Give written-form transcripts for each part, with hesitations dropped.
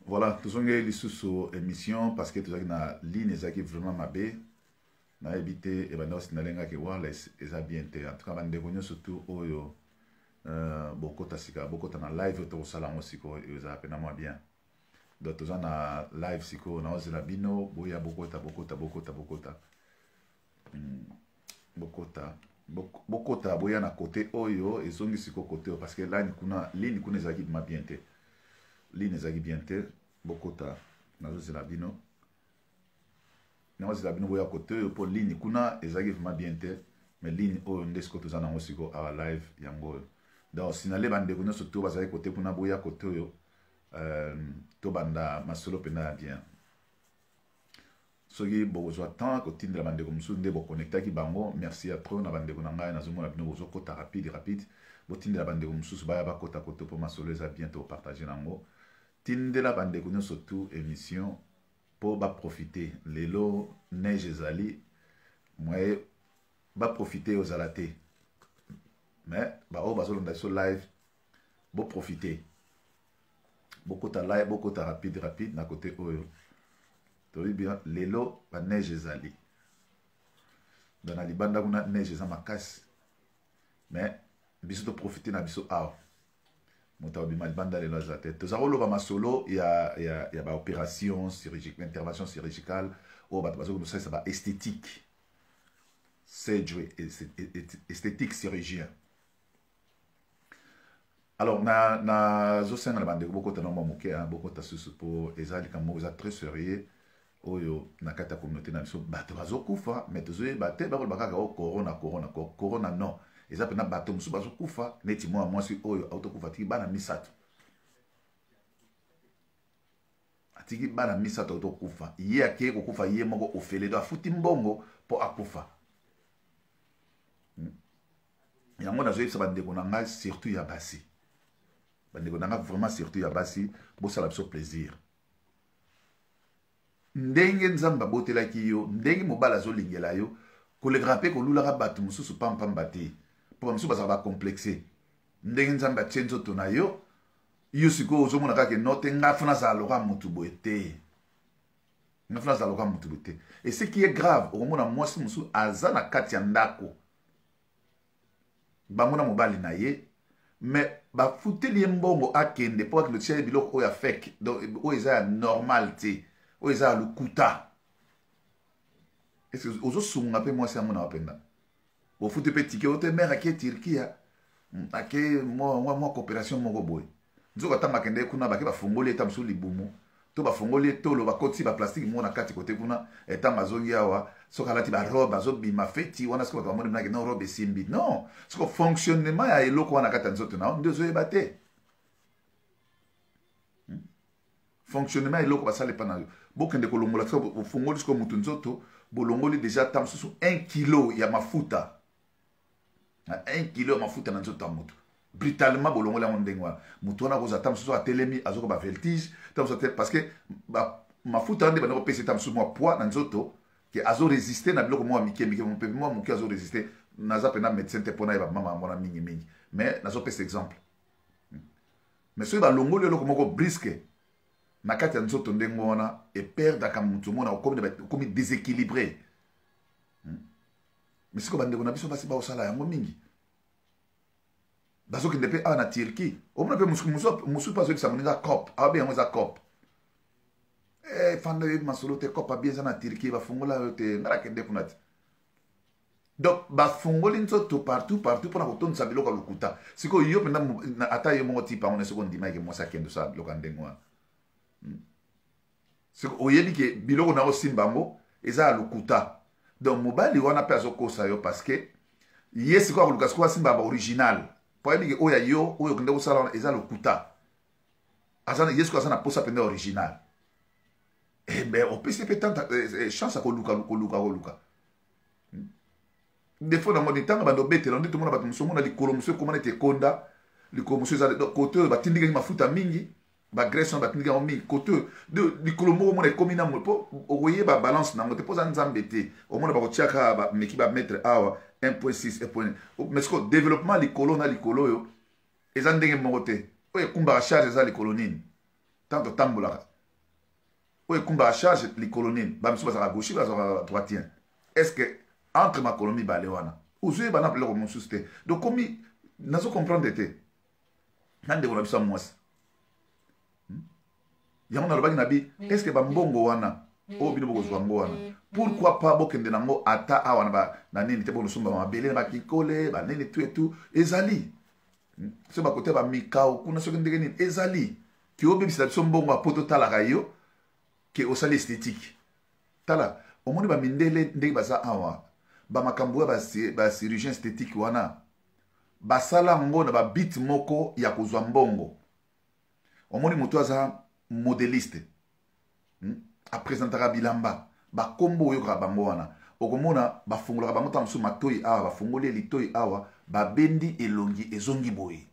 voilà, tout ça est sous émission parce que tout ça na ligne qui vraiment mabé. Na évité et ben non sinalenga ke wireless eza bien te. En tout cas bande konyo surtout oyo bokota sika bokota na live to sala mosiko eza pena moi bien. Donc tout ça na live siko na ozela bino boya bokota. Bokota boya na côté oyo ezongi siko côté parce que là ligne kuna ezaki ma bien te. Ligne ezaki bien te bokota na ozela bino. Non, c'est la bino boya côté pour ligne kuna ezaki vraiment bien te mais ligne oyo ndesko tozana ngosiko à live yango. Donc sinale bande kuna surtout bazali côté kuna boya côté oyo to banda masolo pena bien. Soki bozwa temps ko tindela bande ko musu nde bo connecter ki bango merci à trop na bande kuna ngai na zomo na bino bozo kota rapide bo tindela bande ko musu baya ba kota côté pour masolo za bientôt partager nango. Tindela bande kuna surtout émission pour profiter lelo neige ezali moi ba profiter aux alaté mais ba o bazolonda so live bo profiter beaucoup ta live beaucoup ta rapide na côté oyo to bien lelo ba neige ezali dans la libanda kuna neige za makasi mais biso to profiter na biso aw Monta bima libanda lelo za tête to zakolo ba masolo ya ba opération chirurgicale intervention chirurgicale o ba bazo ça ba esthétique surgery esthétique chirurgien. Alors na zo senga bande beaucoup ta nomba moke beaucoup ta susu pour ezali comme vous êtes très sérieux oyo na kata communauté na biso bato bazo kufa mais to zo baté ba bakaka corona non. Eza pena bato musu bazo kufa neti moi si oyo autokufa tiki bana misato atiki bana misato autokufa ye ake ko kufa ye moko ofele do afuti mbongo po akufa yango na zo yebisa bandeko na ngai surtout ya basi bandeko na ngai vraiment surtout ya basi bosala biso plaisir ndenge nzamba botelaki yo ndenge mobala azolingela yo kolegra mpe kolulaka bato mosusu pampamba te pour nous bazaba complexé ndenge nzamba tchenzo to na yo yo siko ozomona kaka note ngafuna za loka mutu boete ngafuna za loka mutu boete et ce qui est grave omona mwasi musu azana kati ya ndako bamona mobali na ye mais ba futeli mbongo akende po que le tchè biloko oya fake donc o eza normal te o eza lukuta est-ce que ozo sunga pe mwasi amona wapenda au foot petit que autre mère qui est Turquia ake moi coopération moko boy nzoka tamba kende kuna ba fongoli eta msu libumu to ba fongoli to lo ba koti ba plastique mo na kati kote kuna eta mazongi awa soka lati ba robe zo bima feti wana sko ba mona na robe simbi non sko fonctionnement ya eloko wana kata nzoto na ndezo ebate fonctionnement eloko ba sale pana bokende ko longola so fongoli sko mutu nzoto bolongoli déjà tam sous 1 kilo ya mafuta 1 kilo ya mafuta na nzoto moto brutalement bolongola ondengwa mutu wana koza tam sous a telemi azoko ba vertige tam sous parce que mafuta ande bana pesa tam sous moi poids na nzoto que azo résister na biloko moi mike moi muki azo résister naza pena médecin te pona ba mama mona mingi mais nazo pesa exemple mais so ba longoli loko moko brisque na kati ya nzoto ndenge wana e perdre ka mutu mona comme déséquilibré mais siko bandeko na biso basi ba osala yango mingi bazo kende pe na Turquie omona pe musu pazo ki samoninga cop abe yango za cop fanda masolo te cop bien za na Turquie ba fungola te ngara kende kunati donc ba fungoli nzoto partout pour na kotonisa biloko lukuta siko yo penda ata yo mongo tipa on siko ndima ke mosa kendo sa biloko ndengwa siko oyebi ke biloko na osimbango eza lukuta donc mobali wana pe azokosa yo parce que yesi kwa lukas kwa simba original po yebi ke oya yo oyo kende osala eza lukuta azana yesi kwa sana posa pende original ben on peut se peut tanta chance à koluka des fois dans mon temps bando bete londi tout monde ba muso mona likolo muso comment était konda likolo muso za côté ba tindika mafuta mingi ba graisse ba tindika mingi côté de likolo moko mona komi na mo oye ba balance na ngote poza nzambe te o mona ba kotiaka ba meki ba mettre awa 1.6 mais ce que développement likolo na likolo yo eza ndenge moko te oye kumba charge za likolo nini tanto tambola oyo ekumba charge likolo nini bamisu bazalaka gauche bazalaka droitien est-ce que entre makolo mibale wana ozwi bana biloko mosusu te donc komi nazo comprendre te na ndeko na biso ya mwasi yango nalobaki na bi est-ce que bambongo wana oyo bino bokozwa yango wana pourquoi pas bokende nango ata awa na nini te bonosomba mabele na bakikole banini tu etu ezali so bakote bamikao kuna soki ndenge nini ezali ki obebisela biso mbongo apo totalaka yo ke osali esthétique tala omoni bamindele ndenge baza awa bamakambo ya bachirurgien esthétique wana basala yango na babit moko ya kozwa mbongo omoni moto aza modeliste apresentaka bilamba bakombo oyokaka bango wana okomona bafungolaka bango ta mosusu matoi awa bafungoli litoi awa babendi elongi ezongi boye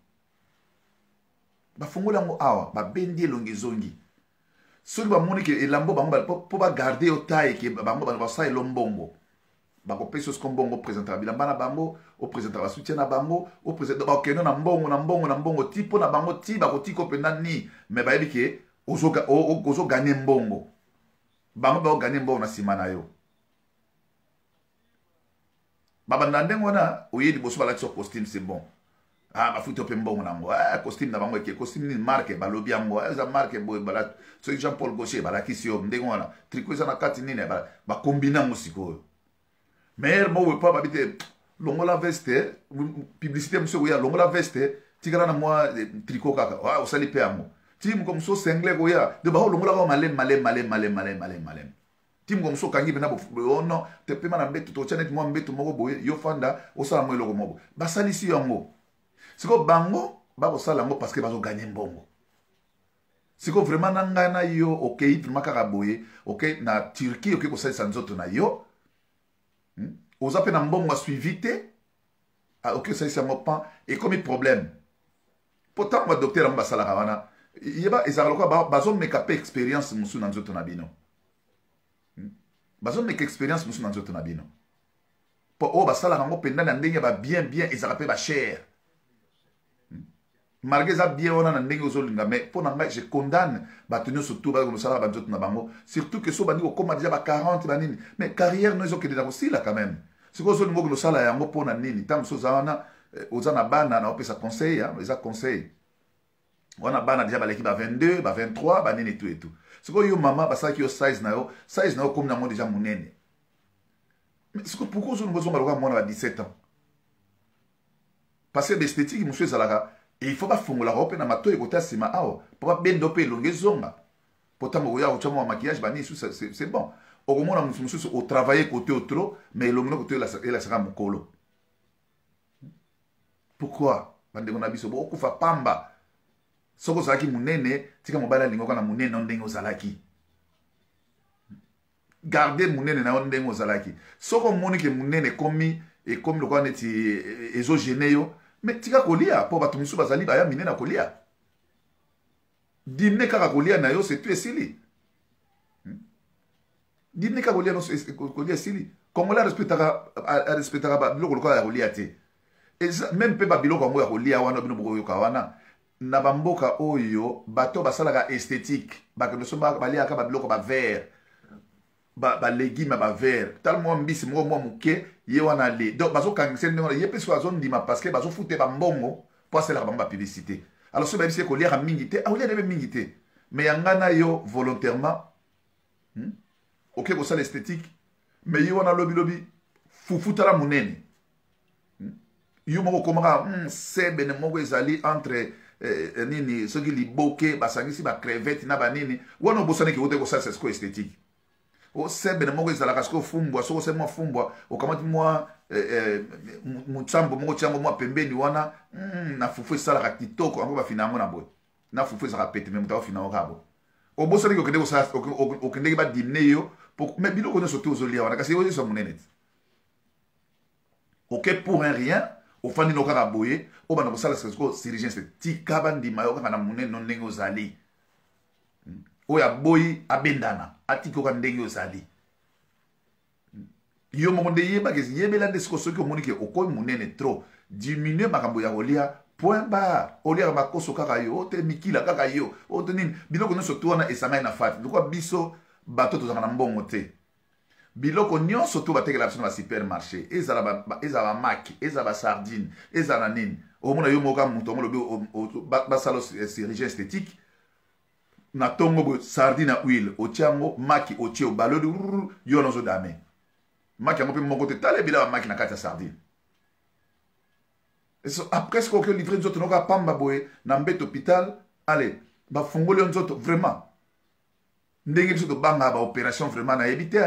bafungoli yango awa babendi elongi ezongi soki bamoni ke elambo bango mpo bagarde yo taye ke bango basala elo mbongo bakopesa osiko mbongo opresentaka bilamba na bango opresentaka basoutien na bango bakende na mbongo ti mpo na bango ti bakotika openda ni me bayebi ke ozoganye mbongo bango baoganye mbongo na nsima na yo babanda ndenge wana oye liboso balakisa costume c'est bon bafuti ope mbongo nango costume na bango eke costume nini marke balobi yango eza marke boye soki Jean Paul Gaultier balakisi yo ndenge wana tricot eza na kati nini bakombine yango sikoyo mais mo wepa babi te longola veste publicité mosu oya longola veste tikala na mwa tricot kaka osali mpe yango ti moko mosu sengle koya de baolongolaka malem ti moko mosu okangi mpena ono te pema na mbeto totya neti mwa mbeto moko boye yo fanda osala mwa eloko moko basalisi yango siko bango bakosala yango parce que bazoganye mbongo siko vraiment na ngai na yo okei vraiment kaka boye okei na Turquie okei kosalisa nzoto na yo oza mpe na mbongo asuivi te okei osalisa yango pan ekomi problème po ntango badokter yango basalaka wana yeba ezalaka lokola bazomeka mpe expérience mosusu na nzoto na bino bazomeka expérience mosusu na nzoto na bino mpo oyo basalaka yango mpenza na ndenge babien ezalaka mpe bachere malgré eza bien wana na ndenge ozolinga mais mpo na ngai je condamne bato nyonso tu bakosalaka banzoto na bango surtout ke so bandi kokóma deja ba 40 banini mais carrière no ezokende na kosila quand même sikoyo ozolinga okosala yango mpo na nini ntango mosu oza wana oza na bana na opesa conseil eza conseil wana bana deja baleki ba 22 ba 23 banini tu etu sikoyo yo mama basalaki yo size na yo komi nango deja monene sikoyo pourquoi ozolinga ozonga lokola mwana ba 17 ans parce que besthétique mosu ezalaka et il faut bafungolaka ope na matoi ekota nsima awa mpo babenda mpe elongi ezonga mpo ntango koya kotya mwa maquillage banini c'est bon okomona mosu mosusu otravaille kote o trop mais elongi na kote elasaka mokolo pourquoi bandeko na biso bokokufa pamba soki ozalaki monene tika mobali alingi oka na monene na ndenge ozalaki garde monene na yo ndenge ozalaki soki omoni ke monene ekomi lokola neti ezogene yo mais tika kolia mpo bato misusu bazali baya minene kolia dimne kaka kolia na yo c'est tout esili dimne kaka kolia esili kongola respectaka biloko lokola ya kolia te même mpe babiloko yango ya kolia wana bino bokoyoka wana na bamboka oyo bato basalaka esthétique bakendoso baliaka babiloko bavert balégume bavert tala mwa mbisi moko mwa moke ye wana le donc bazokangisa ndenge wana ye mpe soki azondima parce que bazofute bambongo mpo asalaka bango bapiblicité alors soki bayebisi ye koliaka mingi te akolia nebe mingi te mais yanga na yo volontairement oke kosala esthétique mais ye wana lobilobi fufu tala monene yo moko okomaka sebene moko ezali entre nini soki liboke basangisi bacrevete na banini wana obosaniki ote kosalisa siko esthétique osebene moko ezalaka soki ofumbwa soki osali mwa fumbwa okamati mwa mutsambo moko tiango mwa pembeni wana na fufu esalaka kitoko yango bafina yango na boye na fufu ezalaka pete me moto akofina yango kaka boye obosaniki okendeki badimne yo me biloko nyonso te ozolia wana kasi oyeso monene te oke pour un rien ofandi no kaka boye obanda kosala siko chirurgien se tika bandima yo kaka na monene no ndenge ozali oyo aboyi abendana atikoka ndenge ozali yo moko nde yebaki yebela nde siko soki omoni ke okoyi monene trop diminue makambo ya kolia point bar oliaka makoso kaka yo ote mikila kaka yo ote nini biloko nyonso tu wana esangai na fati lokwa biso bato tozala na mbongo te biloko nyonso to batekela biso na basupermarché ezala bamaki ezala basardine ezala na nini omona yo moka moto omolobi basala chirurgien esthétique na tongo boye sardine na huile otie yango maki otie obaloli yo nozodame maki yango mpe moko te tala ebila bamaki na kati ya sardine après ce que livre nzoto noka pamba boye na mbeto hôpital ale bafungoli yo nzoto vraiment ndenge biso tobanga baopération vraiment nayebi te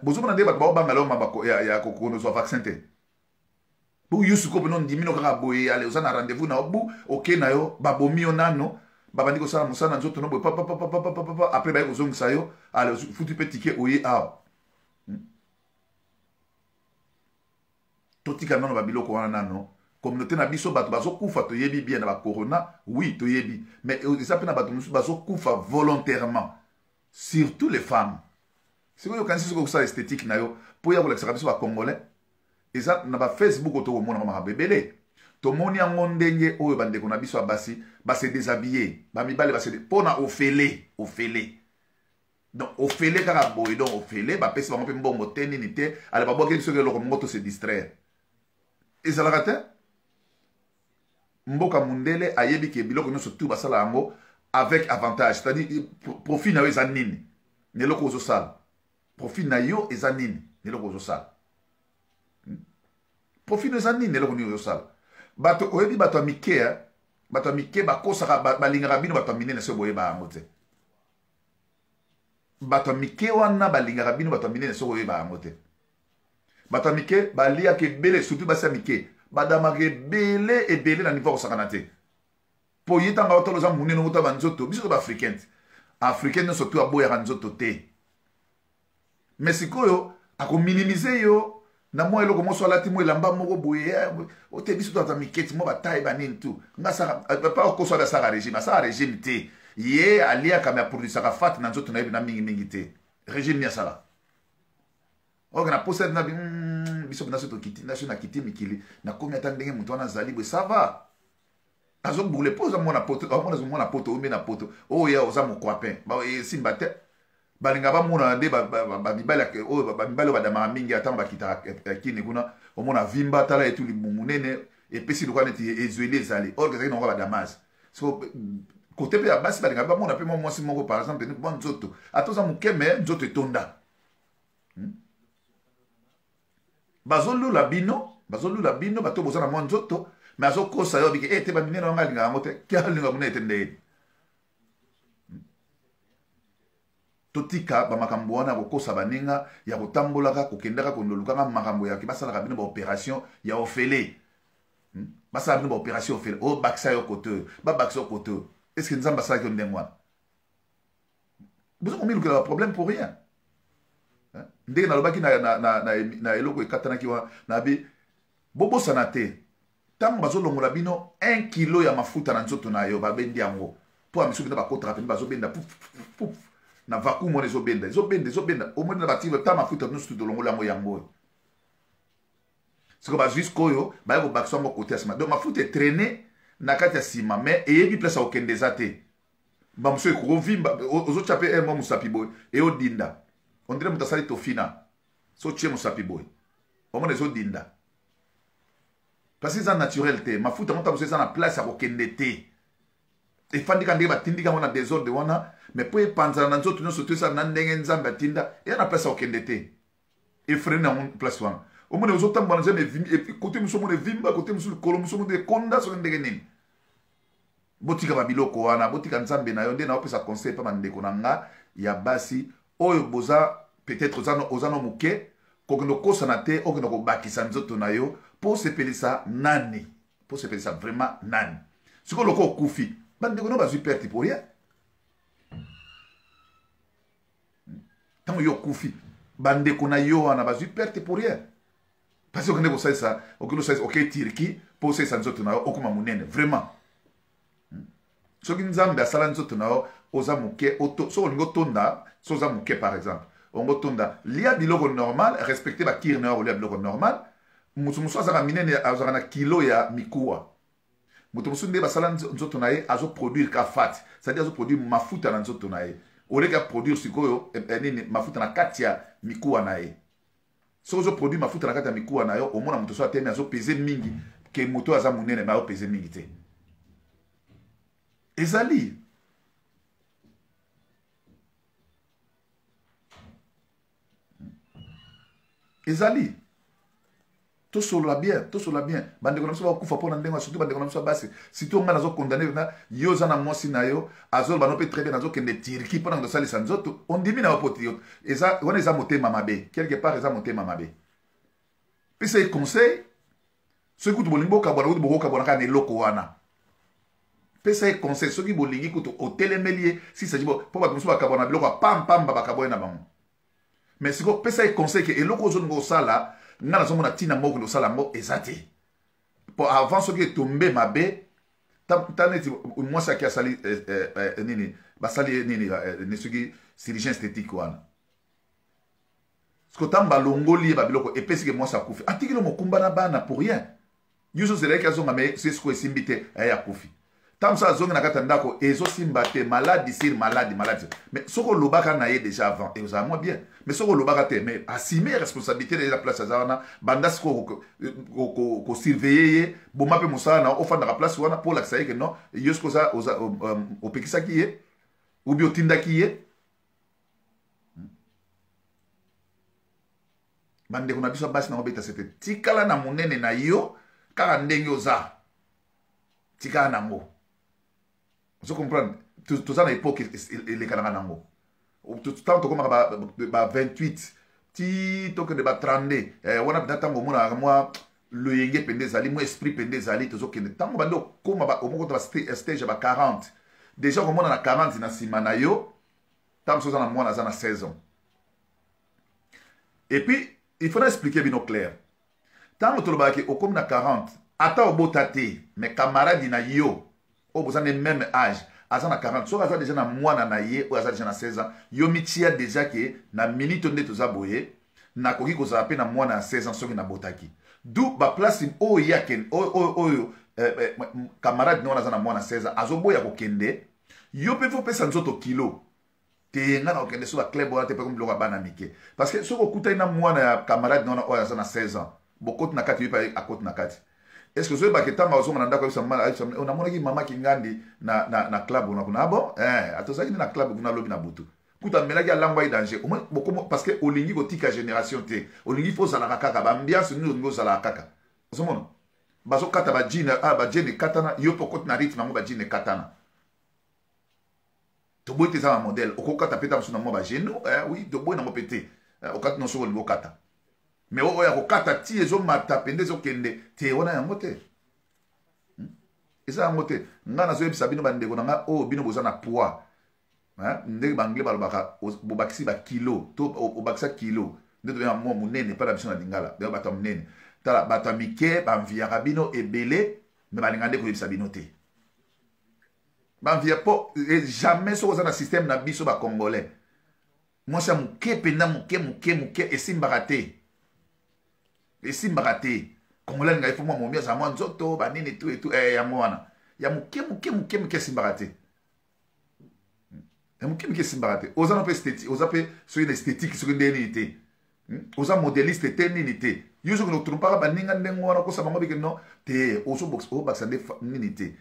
bozomona nde bato baobanga leo ya kokozwa vaccin te po yo sikoyo peno ndimi no kaka boye ale oza na rendez-vous na obu oke na yo babomi yo nano babandi kosala mosala na nzoto no boye papapapapapapa après baye kozongisa yo ale futi mpe tike oye awa totika nano babiloko wana nano communauté na biso bato bazokufa toyebi bien na bacorona oui toyebi mais eza mpe na bato mosusu bazokufa volontairement surtout les femmes sikoyo yokanisi soki okosala esthétique na yo mpo ya kolakisaka biso bacongolais eza na bafacebook oyo tokomonaka makambo ebele tomoni yango ndenge oyo bandeko na biso ya basi base déshabille bamibale base mpona ofele donc ofele kaka boye donc ofele bapesi bango mpe mbongo te nini te ale babwakeli soki eloko mongo to se distraire ezalaka te mboka mundele ayebi ke biloko nyonso tu basala yango avec avantage c'est-à-dire profit na yo eza nini na eloko ozosala profit na yo eza nini na eloko ozosala profit na eza nini na eloko nini ozosala bato oyebi bato ya mike bakosaka balingaka bino bato ya minene soki boyeba yango te bato ya mike wana balingaka bino bato ya minene soki oyeba yango te bato ya mike baliaka ebele surtout basi ya mike badamaka ebele na niveau akosakana te mpo ye ntango otala oza monene ota banzoto biso to baafricaine africaine nyonso to aboyaka nzoto te mais sikoyo akominimize yo na mwa eloko moso alati mwa elamba moko boye ote biso to ata miketi mwa bataye banini tu pa okoso abi asaka régime te ye aliaka me aprodusaka fati na nzoto na yebi na mingimingi te régime ni asala oke na posa na biso na so na kiti mikili na komi ata ndenge moto wana azali boye sava azobule mpo oza mwana poto ombe na poto oya oza mokwapin esimba te balinga bamona nde bamibali oyo badamaka mingi atango bakitaka kini kuna omona vimba tala etu libumu nene epesi lokola neti ezweli ezali or ezalaki nango badamage so kote mpe ya basi balinga bamona mpe mwa mwasi moko par exemple mwa nzoto ata oza moke me nzoto etonda bazolula bino bato boza na mwa nzoto me azokosa yo bike te baminene wanga alingaka yango te ke alinga muna ete ndeyeni totika bamakambo wana kokosa baninga ya kotambolaka kokendaka kondolukanga makambo ya basalaka bino baopération ya ofele basala bino baopération ofele obakisa yo kote oyo babakisa yo kote oyo estce nzambe asalaki yo ndenge wana boza komilukela baproblème pour rien ndenge nalobaki na eloko ekatanaki wana nabi bobosana te ntango bazolongola bino 1 kilo ya mafuta na nzoto na yo babendi yango mpo ya miso bino bakotaka peni bazobenda na vacuum wana ezobenda omoni na bative ta mafuta nyonso tolongola yango siko bazwi sikoyo baya kobakisa yango kote ya nsima donc mafuta etraine na kati ya nsima mais eyebi place ya kokende eza te bamoso ekokovimba ozotya mpe mwa mosapi boye eyodinda ondire moto asali tofina so tie mosapi boye omona ezodinda parce eza naturel te mafuta mota moso eza na place ya kokende te efandika ndenge batindika yango na desordre wana mais mpo epanzana na nzoto nyonso to esala na ndenge nzambe atinda eya na place ya kokende te efrene yango place wana omona ozotambola na nzambe kote mosu omona evimba kote mosu likolo mosu omona ekonda soki ndenge nini botika babiloko wana botika nzambe na yo nde na opesa conseil mpe bandeko na nga ya basi oyo boza peut-être oza no moke kokende okosana te okende kobakisa nzoto na yo mpo osepelisa nani mpo osepelisa vraiment nani sikoyo loko okufi bandeko no bazwi perte pour rien ntango yo okufi bandeko na yo wana bazwi perte pour rien parce okende kosalisa oke tiriki mpo osalisa nzoto na yo okoma monene vraiment soki nzambe asala nzoto na yo oza moke soki olingi otonda so oza moke par exemple ongo tonda lia biloko normal respecte bakiri na yo kolia biloko normal moto mosusu azaka minene azaka na kilo ya mikuwa moto mosusu nde basala nzoto na ye azoproduire ka fat c'est-à-dire azoproduire mafuta na nzoto na ye oleka produire sikoyo nini mafuta na kati ya mikuwa na ye so ozo produire mafuta na kati ya mikuwa na yo omona moto so atemi azo pese mingi ke moto aza munene ba pese mingi te ezali ezali tosolola bien bandeko na biso bakufa mpona ndenge surtout bandeko na biso basi surtout nga nazo condamné na yo oza na mwasi na yo azoloba no mpe très bien nazokende Turquie mpona kosalisa nzoto ondimi na yo pote wana eza motema mabe quelque part eza motema mabe pesa ye conseil soki kutu bolingi bokabwana kutu bokokabwana kaka na eloko wana pesa ye conseil soki bolingi kutu otelemeli ye sisaji mpo bato mosusu bakabwana biloko ya pampamba bakabwana na bango mais siko pesa ye conseil ke eloko ozolinga osala nga nazomona ntina moko osala yango eza te po avant soki etombe mabe ta neti mwasi aki asali nini basali nini soki chirurgien esthétique wana siko ntango balongoli ye babiloko epesike mwasi akufi atikili mokumba na bana pour rien yo so zelaki azonga me sesiko esimbi te aye akufi ntango so azongi na kati ya ndako ezosimba te maladi sur maladi mais soki olobaka na ye déjà avant ezala mwa bien mais soki olobaka te mais asime responsabilité de la place aza wana banda siko kosurveille ye boma mpe mosala na ofandaka place wana mpo olakisa ye ke non yo siko opekisaki ye ubi otindaki ye bandeko na biso basi nango beta sete tikala na monene na yo kaka ndenge oza tikala nango ozo comprendre toza na époque elekanaka nango ntango tokomaka ba 28 ti tokende ba 32 wana pena ntango omonaka mwa loyenge pende ezali mwa esprit pende ezali tozokende ntango bandi okoma omokota bastage ya ba 40 déjà komona na 40 na nsima na yo ntango so oza na mwana aza na 16 ans et puis il faudra expliquer bino clair ntango tolobaki okomi na 40 ata obota te mais camarade na yo oyo boza ne même âge aza na 40 soki aza déjà na mwana na ye oyo aza déjà na 16 ans yo mitia déjà ke na minute nde toza boye nakoki kozala mpe na mwana ya 16 ans soki nabotaki du baplace oyo yake oyo camarade ne wana aza na mwana 16 ans azoboya kokende yo mpe fo pesa nzoto kilo te nga na kokende so baclub wana te mpe biloko ya bana mike parce que soki okutani na mwana ya camarade ne wana oyo aza na 16 ans bokoti na kati yo mpe akoti na kati est-ce que ozoyebaka ntango azonga na ndako namonaki mama kingandi na club wana kuna abo atozalaki nde na club kuna lobi na butu kuta amelaki alangwa ye danger parce que olingi kotika génération te olingi fo ozalaka kaka baambiance nini olingi ozalaka kaka ozomona bazokata bajene ekatana yo mpe okoti na rythme yango bajene ekatana toboyi te eza na modele okokata mpe ta mosu na mwa bagene oui toboyi nango mpe te okati nyonso olingi okata mais oyo ya kokata ti ezomata pende ezokende te wana yango te eza yango te nga nazoyebisa bino bandeko na nga oyo bino boza na poids ndenge banglais balobaka bobakisi bakilo to obakisa kilo nde tobenga mwa monene mpa na biso na lingala deo bato ya monene tala bato ya mike bamviaka bino ebele me balinga nde koyebisa bino te bamvia mpo jamais soki oza na systeme na biso bacongolais mwasi ya moke mpenza moke esimbaka te esimbaka te congolais alinga ifo mwa momi aza mwa nzoto banini tu etu yango wana ya moke esimbaka te ya moke esimbaka te oza na mpe esthétique oza mpe soki na esthétique soki nde nini te oza modéliste te nini te yo soki notrompaka baninga ndenge wana kosa bango bike no te ozobakisa nde nini te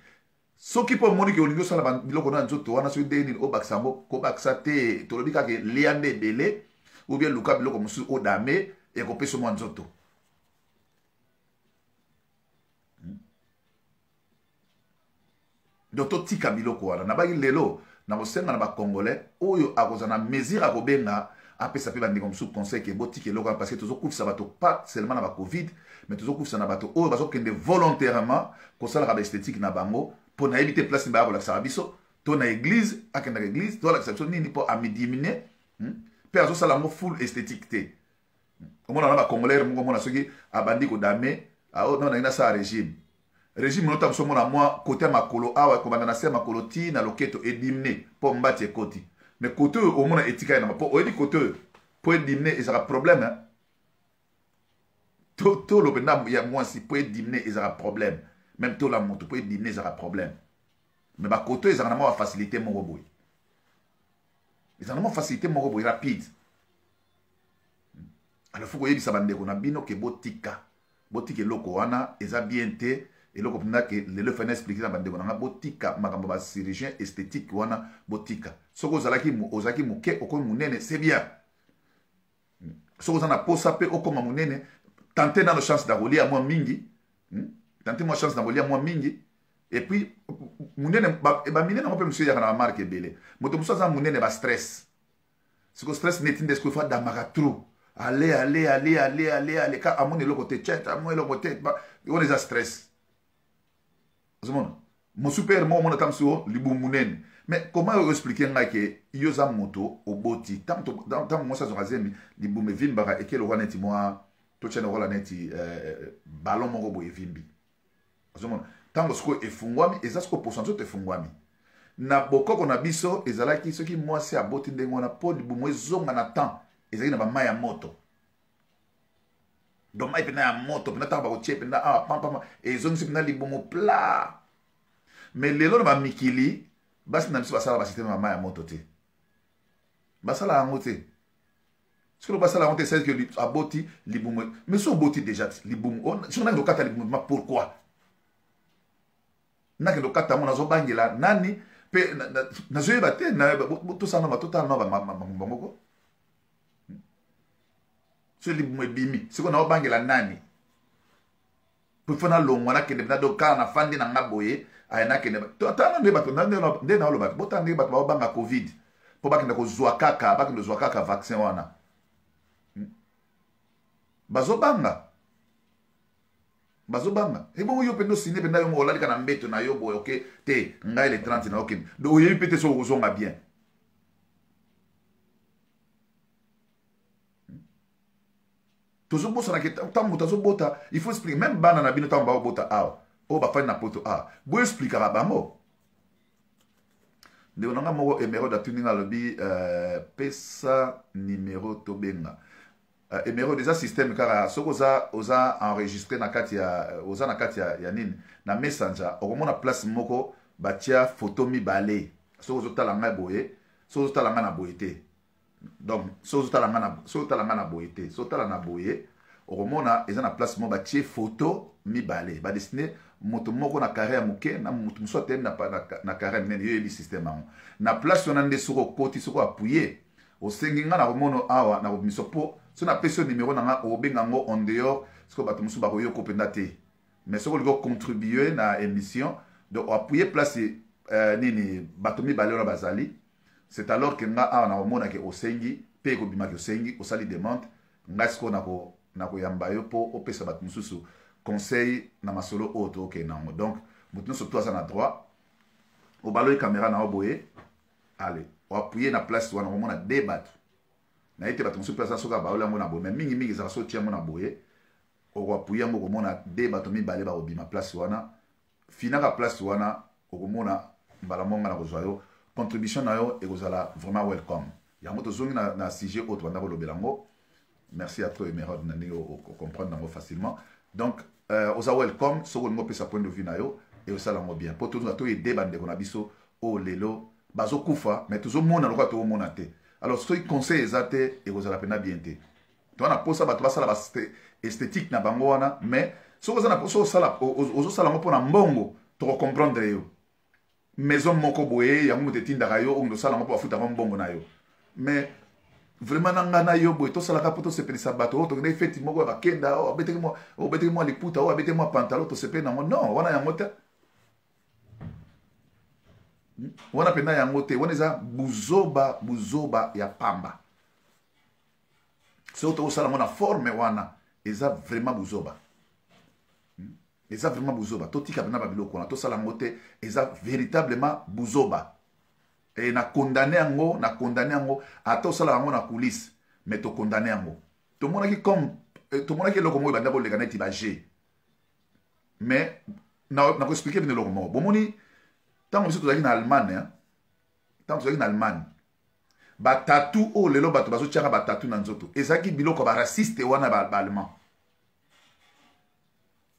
soki mpo omoni ke olingi osala biloko na nzoto wana soki nde nini obakisa yango kobakisa te tolobi kaka lia nde ebele ou bien luka biloko mosusu odame ekopesa mwa nzoto donc totika biloko wana nabaki lelo na kosenga na bacongolais oyo akozala na mesure akobenga apesa mpe bandeko mosusu conseil ke botika eloko wana parce que tozokufisa bato pas seulement na bacovid mais tozokufisa na bato oyo bazokende volontairement kosalaka baesthétique na bango mpo nayebi te place baya kolakisaka biso to na église akendaka église to alakisa biso nini mpo amidimine mpe azosala yango full esthétique te omona na bacongolais moko omona soki abandi kodame nangi nasala régime nota biso omona mwa kote ya makolo awa ekobanda na se ya makolo ti na loketo edimine mpo mbati ekoti mais kote oyo omona etika ye na mpo oyebi kote oyo mpo edimine ezalaka problème tolo mpenza ya mwasi mpo edimine ezalaka problème même tola moto mpo edimine ezalaka problème mais bakote oyo ezalaka na mwa bafacilité moko boye ezana mo facilité moko boye rapide. Alors faut koyebisa bandeko na bino ke botika eloko wana eza bien te eloko mpena ke lelo fana expliquer na bandeko na nga botika makambo ba chirurgien esthétique wana botika soko ozalaki moke okomi munene c'est bien soko oza na posa pe okoma munene tenter nano chance na kolia mwa mingi tenter mwa chance na kolia mwa mingi et puis munene baminene yango mpe mosusu eyaka na bamarke ebele moto mosusu aza munene bastress siko stress neti nde sikoyo fa damaka trop allez ka amoni eloko te chet amoni eloko te on eza stress ozomona mosuper mo omona tamsuo libumu munene mais comment expliquer ngai ke yo za moto oboti tango mosa azonga zemi libumu evimbaka ekele okola neti mwa totyana okola neti ballon moko boye evimbi ozomona tango sikoyo efungwami eza sikoyo poso nzoto efungwami na bokoko na biso ezalaki soki mwasi aboti ndenge wana mpo libumu ezonga na temps ezalaki na bamai ya moto donc mai mpena ya moto mpena ntango bakotie mpena pampama ezongisi mpena libumu pla mais lelo na bamikili basi na biso basala basysteme ya mai ya moto te basala yango te soki basala yango te c'est que aboti libumu mais so oboti déjà libumu soki nakende okata libumu ma pourquoi nakende okata yango nazobangela nani mpe nazoyeba te tosala matotala na bangoko so libumu ebimi sikoyo naobangela nani po fo nalongwa nakende mpena dokala na fandi na nga boye aya nakende tala nde bato nde naolobaki botala ndenge bato baobanga covid mpo bakende kozwa kaka vaccin wana bazobanga ebongo yo mpenza osine mpenza yo moko olalika na mbeto na yo boye oke te ngai le 30 na okende donc oyebi mpe te soki okozonga bien tozobosana ke ntango moto azobota il faut expliquer même bana na bino ntango baobota awa oyo bafandi na poto awa boyo explikaka bango ndeko na nga moko emerode atuni nga alobi pesa numero tobenga emerode eza système kaka soki oza enregistré na kati ya nini na messenger okomona place moko batia photo mibale soki ozotala ngai boye soki ozotala ngai na boye te donc soki ozotala ngai na boye te soki otala na boye okomona eza na place moko batie photo mibale badesine moto moko na carré ya moke na moto mosusu atemi na carré ya minene yo yebi système yango na place wana nde soki okoti soki appuye osengi nga na komona awa na komiso mpo so napesi yo numero na nga obenga yango en dehors soki bato mosusu bakoyoka mpenza te mais soki olingi ocontribue na émission donc oappuye place nini bato mibale wana bazali c'est alors que nga awa na komona ke osengi mpe ekobimaki osengi osali demande ngai sikoyo na koyamba yo mpo opesa bato mosusu conseil na masolo oyo tokende yango donc moto nyonso to aza na droit obaloyi caméra na yo boye ale oappuye na place wana komona de bato naye te bato mosusu mpe aza soki abaoli yango na boye mais mingimingi ezala so otia yango na boye okoappuye yango okomona de bato mibale bakobima place wana finaka place wana okomona mbala monga na kozwa yo contribution na yo ekozala vraiment welcome yango tozongi na sujet oyo tobanda kolobela yango merci à toi emerode na ndenge ocomprendre yango facilement donc oza welcome soki olingi opesa point de vue na yo e osala yango bien mpo tozonga toyede bandeko na biso oyo lelo bazokufa mais tozomona lokola toomona te alors soki conseil eza te ekozala mpena bien te towana mposa bato basala baesthétique na bango wana mais soki oza na mposa ozosala yango mpona mbongo tokocomprendre yo maison moko boye yango moto etindaka yo oyo osala yango mpo bafutaka mbongo na yo mais vraiment na ngai na yo boye tosalaka mpo tosepelisa bato oyo tokende feti moko ya bakenda obeteki mwa liputa oyo abeteki mwa pantalo tosepeli nango non wana yango te wana mpena yango te wana eza buzoba ya pamba soki tokosala yango na forme wana eza vraiment buzoba eza vraiment buzoba totika mpena babiloko wana tosala yango te eza véritablement buzoba e na condamné yango ata osala yango na coulisse mais tokondamné yango tomonaki eloko moko ebanda boleka neti baje mais nakoexplike bino eloko moko bomoni ntango biso tozalaki na allemagne batatu oyo lelo bato bazotiaka batatu na nzoto ezalaki biloko baraciste wana baallemand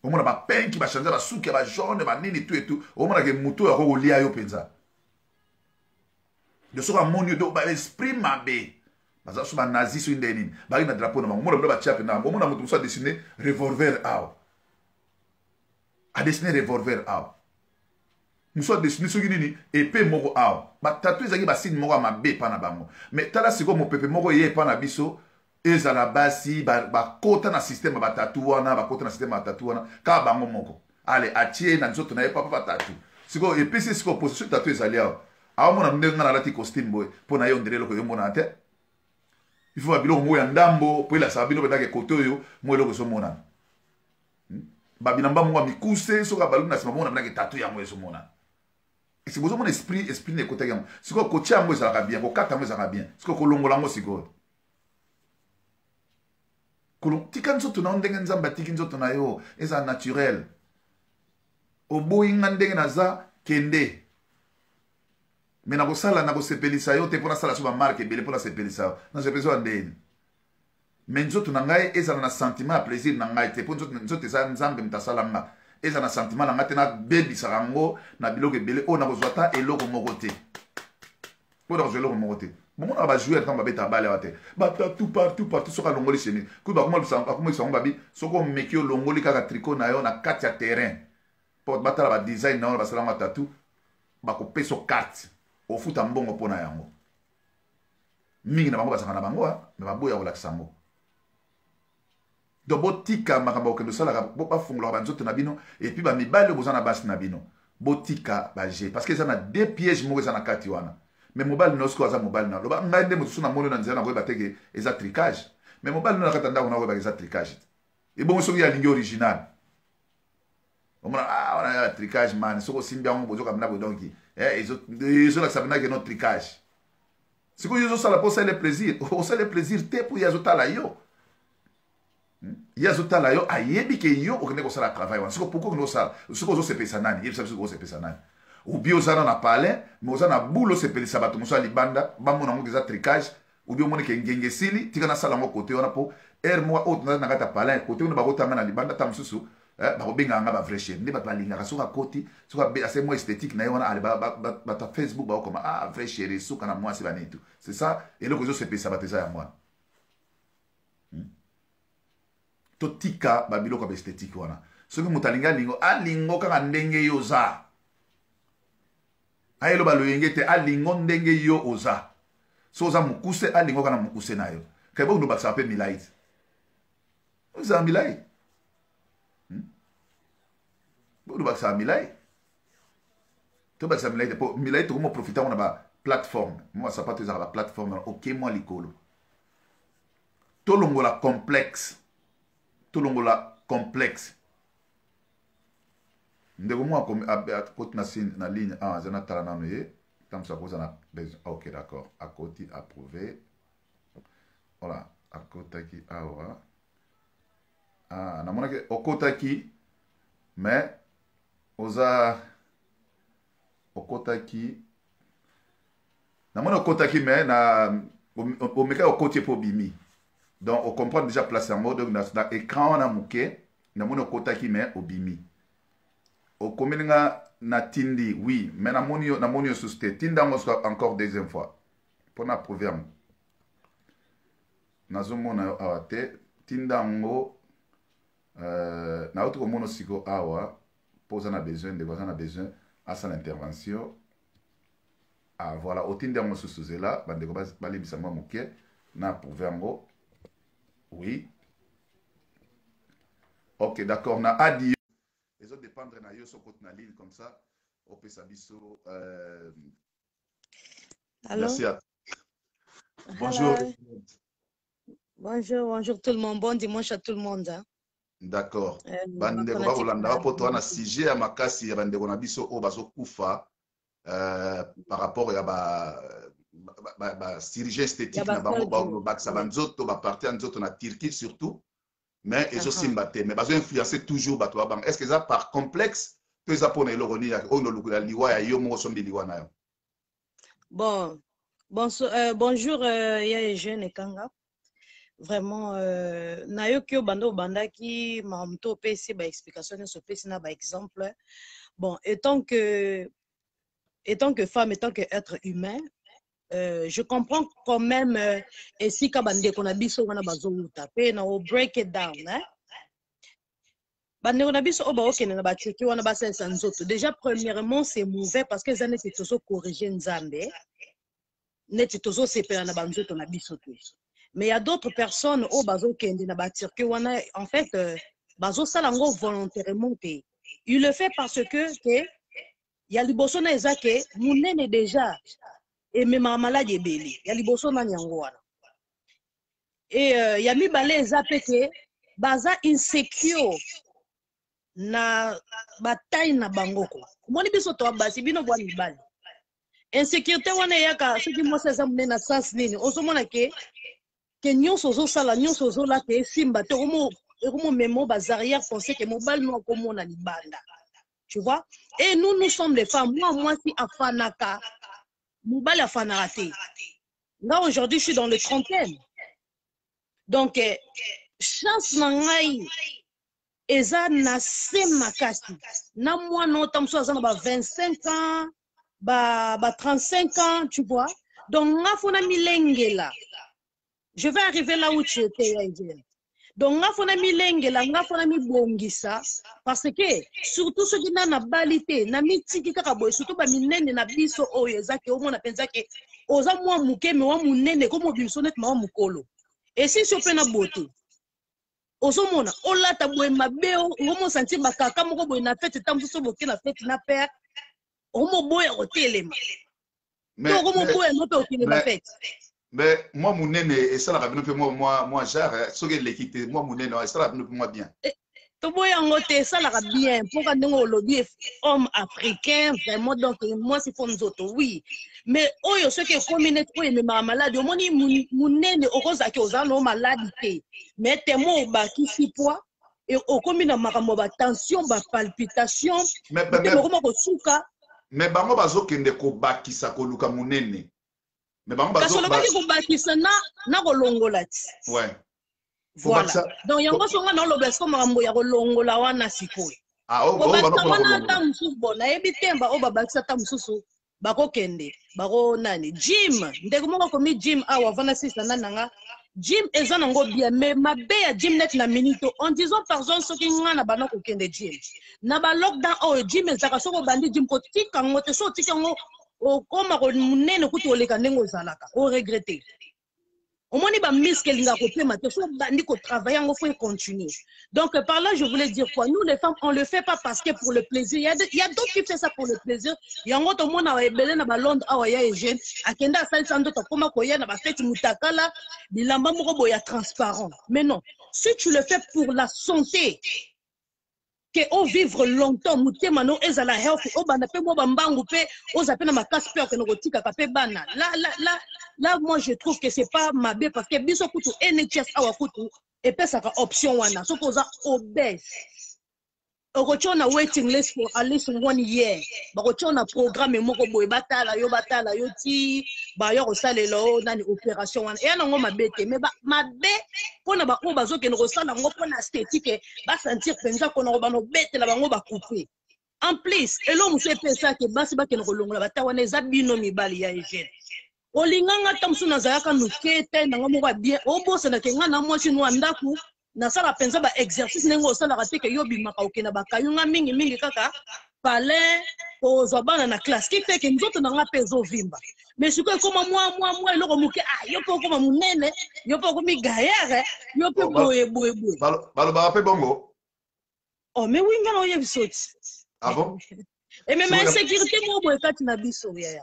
omona bapenki bachange basuki ya bajaune banini tu etu omonake moto oyo akokolia yo mpenza de soka moni do ba esprit mabe baza so ba nazi so indeni ba ina drapeau na bango mona ba chap na mona mutu so dessiner revolver aw a dessiner revolver aw muso dessiner so nini épée moko aw ba tatou ezaki ba signe moko mabe pa na bango mais tala siko mo pepe moko ye pa na biso ezala basi ba kota na système ba tatou wana ba kota na système ba tatou wana ka bango moko ale atie na nzoto na ye papa tatou siko epesi siko position tatou ezali aw awa mona ndenge nga nalati costume boye mpo na ye ondele eloko yomona te il faut babiloko moko ya ndambo mpo elasaka bino pendake kote oyo mo eloko ezomonana babilamba moko ya mikuse soki abaluki na nsima moko na pendake tatou yango ezomonana esi bozomona esprit na ekotaki yango sikoyo kotia yango ezalaka bien kokata yango ezalaka bien sikoyo kolongola yango sikoyo tika nzoto na yo ndenge nzambe atiki nzoto na yo ezala naturel oboyi nga ndenge naza kende me nakosala nakosepelisa yo te mpo nasala so bamarke ebele mpo nasepelisa yo nasepelisa yo ndeni me nzoto na ngai ezala na sentiment ya plaisir na ngai te mpo nzoto eza nzambe moto asala nga eza na sentiment na ngai te nabebisaka yango na biloko ebele oyo nakozwa ta eloko moko te oyo nakozwa eloko moko te bomonaka bajoueur ntango babeta bale awa te batatu partout soki alongoli chemise kuyi bakomolisa yango babi soki omeki olongoli kaka tricot na yo na kati ya terrain mpo batala badesign na yo basala yango atatu bakopesa carte ofuta mbongo mpo na yango mingi na bango bazanga na bango me baboya kolakisa yango donc botika makambo okende osalaka bafungolaka banzoto na bino epuis bamibali oyo boza na basi na bino botika baje parce que eza na deux piège moko eza na kati wana me mobali na osiko aza mobali na loba ngai nde mosusu na moni na nzela na koyeba teke eza tricage me mobali no na kati ya ndako na koyebaka eza tricage ebongo soki alingi original omona wana ya tricage man soki osimbi yango bozoka mna bodonki ezolakisa mpendake no tricage sikoyo ozosala mpo osala plaisir osala plaisir te mpo ye azotala yo ye azotala yo ayebi ke yo okende kosala travail wana siko pourkui okende kosala soki ozosepelisa nani yebisa biso ozosepelisa nani ubi oza na palais me oza na bule osepelisa bato mosu ya libanda bamona yango eza tricage ubi omoni ke ngenge esili tika nasala yango kote wana mpo ere moko oyo tonaza na kati ya palais kote wana bakotanga na libanda ta mosusu bakobengaka nga bavrai chéri nde bato balingaka soki akoti soki ase mo esthétique na ye wana ale bato ya facebook bakokoma vrai chéri suka na mwasi banetu c'est ça eloko ezosepelisa bato eza yango wana totika babiloko ya baesthétique wana soki moto alingi alingo kaka ndenge yo oza ayeloba loyenge te alingo ndenge yo oza so oza mokuse alingo kaka na mokuse na yo kai bokundo bakisaka mpe milai te ozala milai bokundo bakisaka milai to bakisa milai te mpo milai tokomi oprofite yango na baplateforme mwa sapato ezaka baplateforme oke mwa likolo tolongola complexe ndeko moko akoti na ligne aza natala nano ye ntango akoza na ok d'accord akoti approuvé voilà akotaki awa namonaki okotaki mais oza okotaki namoni okotaki mais omekaki okoti mpo obimi donc on comprend déjà place yango donc na écran wana moke namoni okotaki mais obimi okomeli nga na tindi oui mais namoni yo susu te tinda yango encore deuxième fois mpona approuve yango nazomona yo awa te tinda yango nauti komona siko awa mpo oza na besoin ndeko aza na besoin asala intervention voilà otindi yango susu zela bandeko balebisa mwa moke na approuve yango oui ok d'accord na adi ezo dépendre na yo sokoti na ligne comme ça opesa biso merci à bonjour bonjour tout le monde, bon dimanche à tout le monde hein. D'accord bandeko bakolandaka mpo toza na sujet ya makasi ya bandeko na biso oyo bazokufa par rapport ya bachirurgien esthétique na bango bakisa banzoto baparti ya nzoto na Turquie surtout mais ezosimba te mais bazo-influencer toujours bato ba bango est-ce que eza par complexe to eza mpona eloko nini oyo nolukola liwa ya yo moko sombi liwa na yo bonjour ya jeune ekanga vraiment nayoki yo banda obandaki makambo to opesi baexplication nyonso opesi na baexemple bon étant que femme étant que être humain je comprends quand même et si kabande qu'on a biso wana bazouta pe na o break it down hein bande on a biso oba okene na batiki wana basensa nzoto déjà premièrement c'est mauvais parce que zane c'est toujours corriger nzambe neti tozo sepela na banzoto na biso te mais il y a d'autres personnes au bazo kende na batiki wana en fait bazo salango volontairement te il le fait parce que il y a liboso na ezake munene déjà et même ma maladie belé ya liboso na nyango wana et ya mibale eza peke baza insecure na bataille na bangoko moni biso to basi bino bwa mibale insécurité wana yaka soki mwasi eza munene na sens nini ozomona ke nyonso ozosala nyonso ozola te simba te okomo memo bazarrière pensée ke mobali no akomona libanda tu vois et nous sommes les femmes moi si afanaka mobali afanaka te là aujourd'hui je suis dans le trentaine donc chance na ngai eza na se makasi na mwana otamso aza na ba 25 ans ba 35 ans tu vois donc nga fona milengela je vais arriver là où tu étais donc nga fona milengela nga fona mibongisa parce que surtout ceux qui na balité na mitiki kaka boy surtout ba minene na biso oyo ezake omona penza ke oza mwa muke me wa munene comme biso net ma mukolo et si sope na beauté ozomona olata boye mabeo ngomo sentir bakaka moko boye na fête tambuso boke na fête na père omo boye otelema mais ngomo boye no pe okile ba fête mais moi munene et ça la bino pe moi genre ce que l'équipe moi munene ça la bino pe moi bien to boye ngote ça la bien pour quand ngo lobby homme africain vraiment donc moi c'est pour nous autres oui mais oyo ce que communauté oyo me malade au moni munene okoza ke ozano malade te mais temo ba ki si poids et au commune makambo ba tension ba palpitation mais comment ko suka mais bango bazokende ko bakisa ko luka munene mais bango bazokende ko bakisa na ko longola ti ouais voilà donc yango songa na lobesko makambo ya ko longola wana sikoyo wana ta mususu bona yebi temba o babakisa ta mususu bakokende bako nani gym ndeko moko komi gym awa vana sisa nananga gym eza nango bien mais mabe ya gym net na minito en disant par exemple soki ngana bana kokende gym na ba lockdown o gym ezaka soko bandi gym ko tika ngote so tika ngo okoma ko munene kuti oleka ndengo zalaka o regretter au moins ba muscle linga ko pema te so bandi ko travailler ngo faut continuer donc par là je voulais dire quoi nous les femmes on le fait pas parce que pour le plaisir il y a d'autres qui font ça pour le plaisir yango to mona wa ebele na ba Londres awa ya Eugène akenda salisa ndo to koma ko ya na ba fête mutakala bilamba moko boya transparent mais non si tu le fais pour la santé que on vivre longtemps mutema no ezala health o bana pe mo bambangu pe o zape na makasi pe ko no tika ka pe bana là moi je trouve que c'est pas mabe parce que biso kutu NHS awa kutu et puis ça option wana so koza obese okochona waiting list for at least 1 year bakochona programme moko boye batala yo ti ba yo kosalelo nani opération wana et nango mabete mais mabe pona ba o bazoke no kosala ngo pona esthétique ba sentir penza kona ba no bete la bango ba couper en plus elo muso pesa ke basi ba ke no kolongola batawana eza bino mibali ya Eugène olinganga tamsu na zayaka nukete nango moko bien obosa na kenga na mwasi no andaku na sala penza ba exercice nengo osala rateke yo bimaka okena bakayunga mingi kaka palais ozobana na classe qui fait que nzoto nanga pezo vimba mais siko koma moi eloko muke yo pe koma munene yo pe komi gaillard yo pe boye balo pe bongo oh mais oui ngana oye bisoti ah bon et même insécurité mo boye kati na biso ya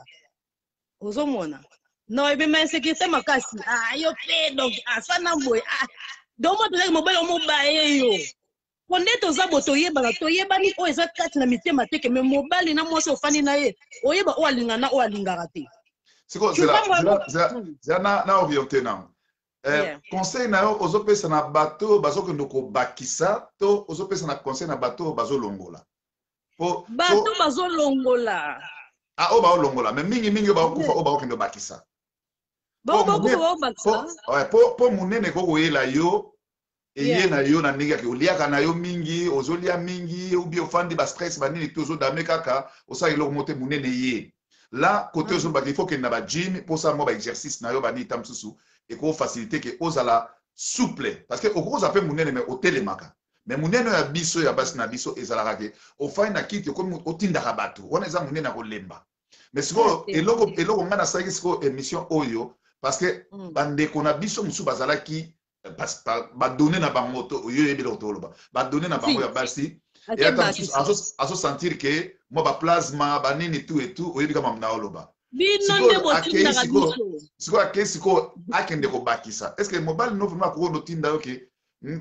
ozomona non et même insécurité makasi yo pe donc asana boye donc moi tozaki mobali omobaye yo konde toza boto yebaka toyebani oyo eza kati na mitema teke me mobali na mwasi ofani na ye oyeba o alingana o alingaka te siko zela na orienté na conseil na yo ozopesa na bato bazokende kobakisa to ozopesa na conseil na bato bazolongola bato bazolongola o baolongola mais mingi baokufa o baokende bakisa po munene kokoyela yo eye na yo na ndenge yake oliaka na yo mingi ozolia mingi ou bien ofandi ba stress banini to ozodame kaka osala eloko mote munene ye là côté il faut que na gym pour ça moi exercice na yo ba ni tamsusu et ko faciliter que ozala souple parce que au gros appelle munene mais au télémaka mais munene ya biso ya basi na biso ezalaka ke au fin na kiti comme otinda rabatu on eza munene na kolemba mais siko eloko ngana saki siko émission oyo parce que bande kona biso musu bazalaki ba donner na bango to oyo yebelo toloba ba donner na bango ya basi et aso sentir que moi ba plasma ba nini tout et tout oyebi kama mna oloba siko ake siko akende ko bakisa est-ce que mobile no vraiment ko no tinda ok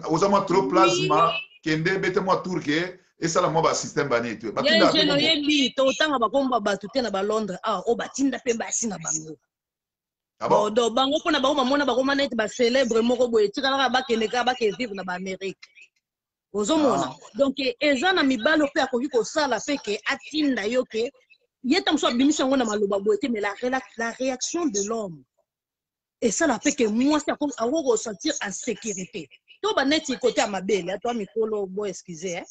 osama trop plasma kende bete moi tour que et ça la moi ba système ba ni tout ba tinda je no yebi to tanga ba komba ba tout na ba Londres o ba tinda pe ba singa bango bon do bango pona ba mona ba koma net ba célèbre moko boye tikala ba kende ka ba ke vivre na ba Amérique ozomona donc eza na mibalo pe akoki ko sala pe ke atinda yo ke yeta mso abimisa ngona maloba boye mais la réaction de l'homme et ça la fait que moi c'est comme avoir ressentir en sécurité to ba net côté à mabele toi mikolo boy excusez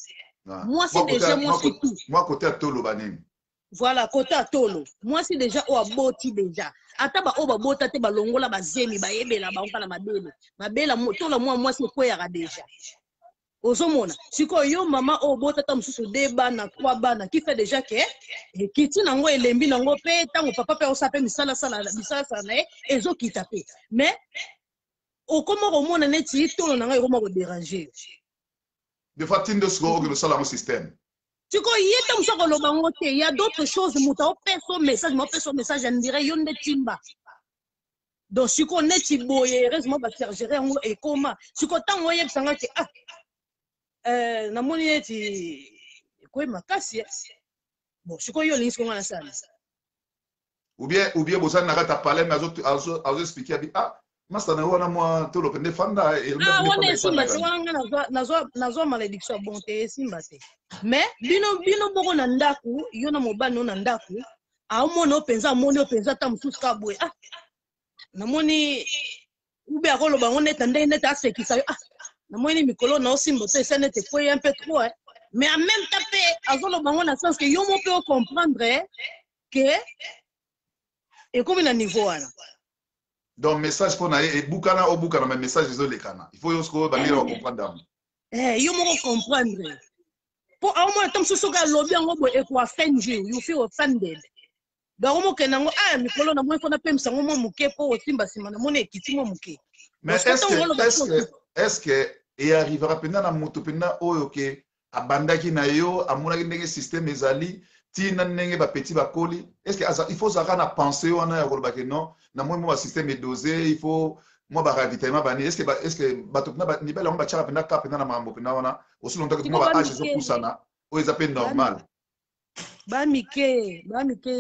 moi c'est déjà moi côté à tolo banini voilà côté à tolo moi c'est déjà o aboti déjà ata ba o ba bota te ba longola ba zemi ba yebela ba onka na mabele mabela tolo moi c'est quoi ya déjà ozomona siko yo mama o bota ta mususu de bana 3 bana qui fait déjà que kiti nango elembi nango pe tango papa pe osape misala sala na ezo kita pe mais o comment romona neti tolo nanga yo comment déranger de fatindo siko o sala mo système siko yeta mususu ko lobango te il y a d'autres choses muta o peso message on dirait yo ne timba donc siko neti boye heureusement ba charger ngo e comment siko tango yebsanga ke namoni eti ko makasi bon siko yo lingi ko ngana sana ou bien bosana na kata parler mais azo expliquer abi masta na wana moi to lo pende fanda et wana simba te wana nazo malédiction bon te simba te mais bino boko na ndaku yo na mobali no na ndaku aomona openza moni openza ta mususu ka boye namoni ube akoloba ngo neta ndenge asekisa yo namoni mikolo na osimbo te sene te foi un peu trop mais en même temps azolo bango na sens que yo mo peut comprendre que et comme na niveau wana donc message pour na e bukana mais message zo lekana il faut yo sko ba mira comprendre yo mo comprendre pour au moins tom so ga lobby ngo bo e ko offend you feel offended donc mo kenango mikolo na mo ko na pemsa ngo mo muke po osimba sima na mo ne kiti mo muke mais est-ce que et arrivera pendant na moto pendant oyo ke abandaki na yo amonaki ndenge système ezali tina ndenge ba petit ba koli est-ce que il faut ça na penser wana ya koloba ke non na moi ba système est dosé il faut moi ba ravitaillement bani est-ce que bato na ni bela on ba tchara pendant ka pendant na mambo pendant wana aussi longtemps que moi ba age zo kusana o ezapé normal ba mike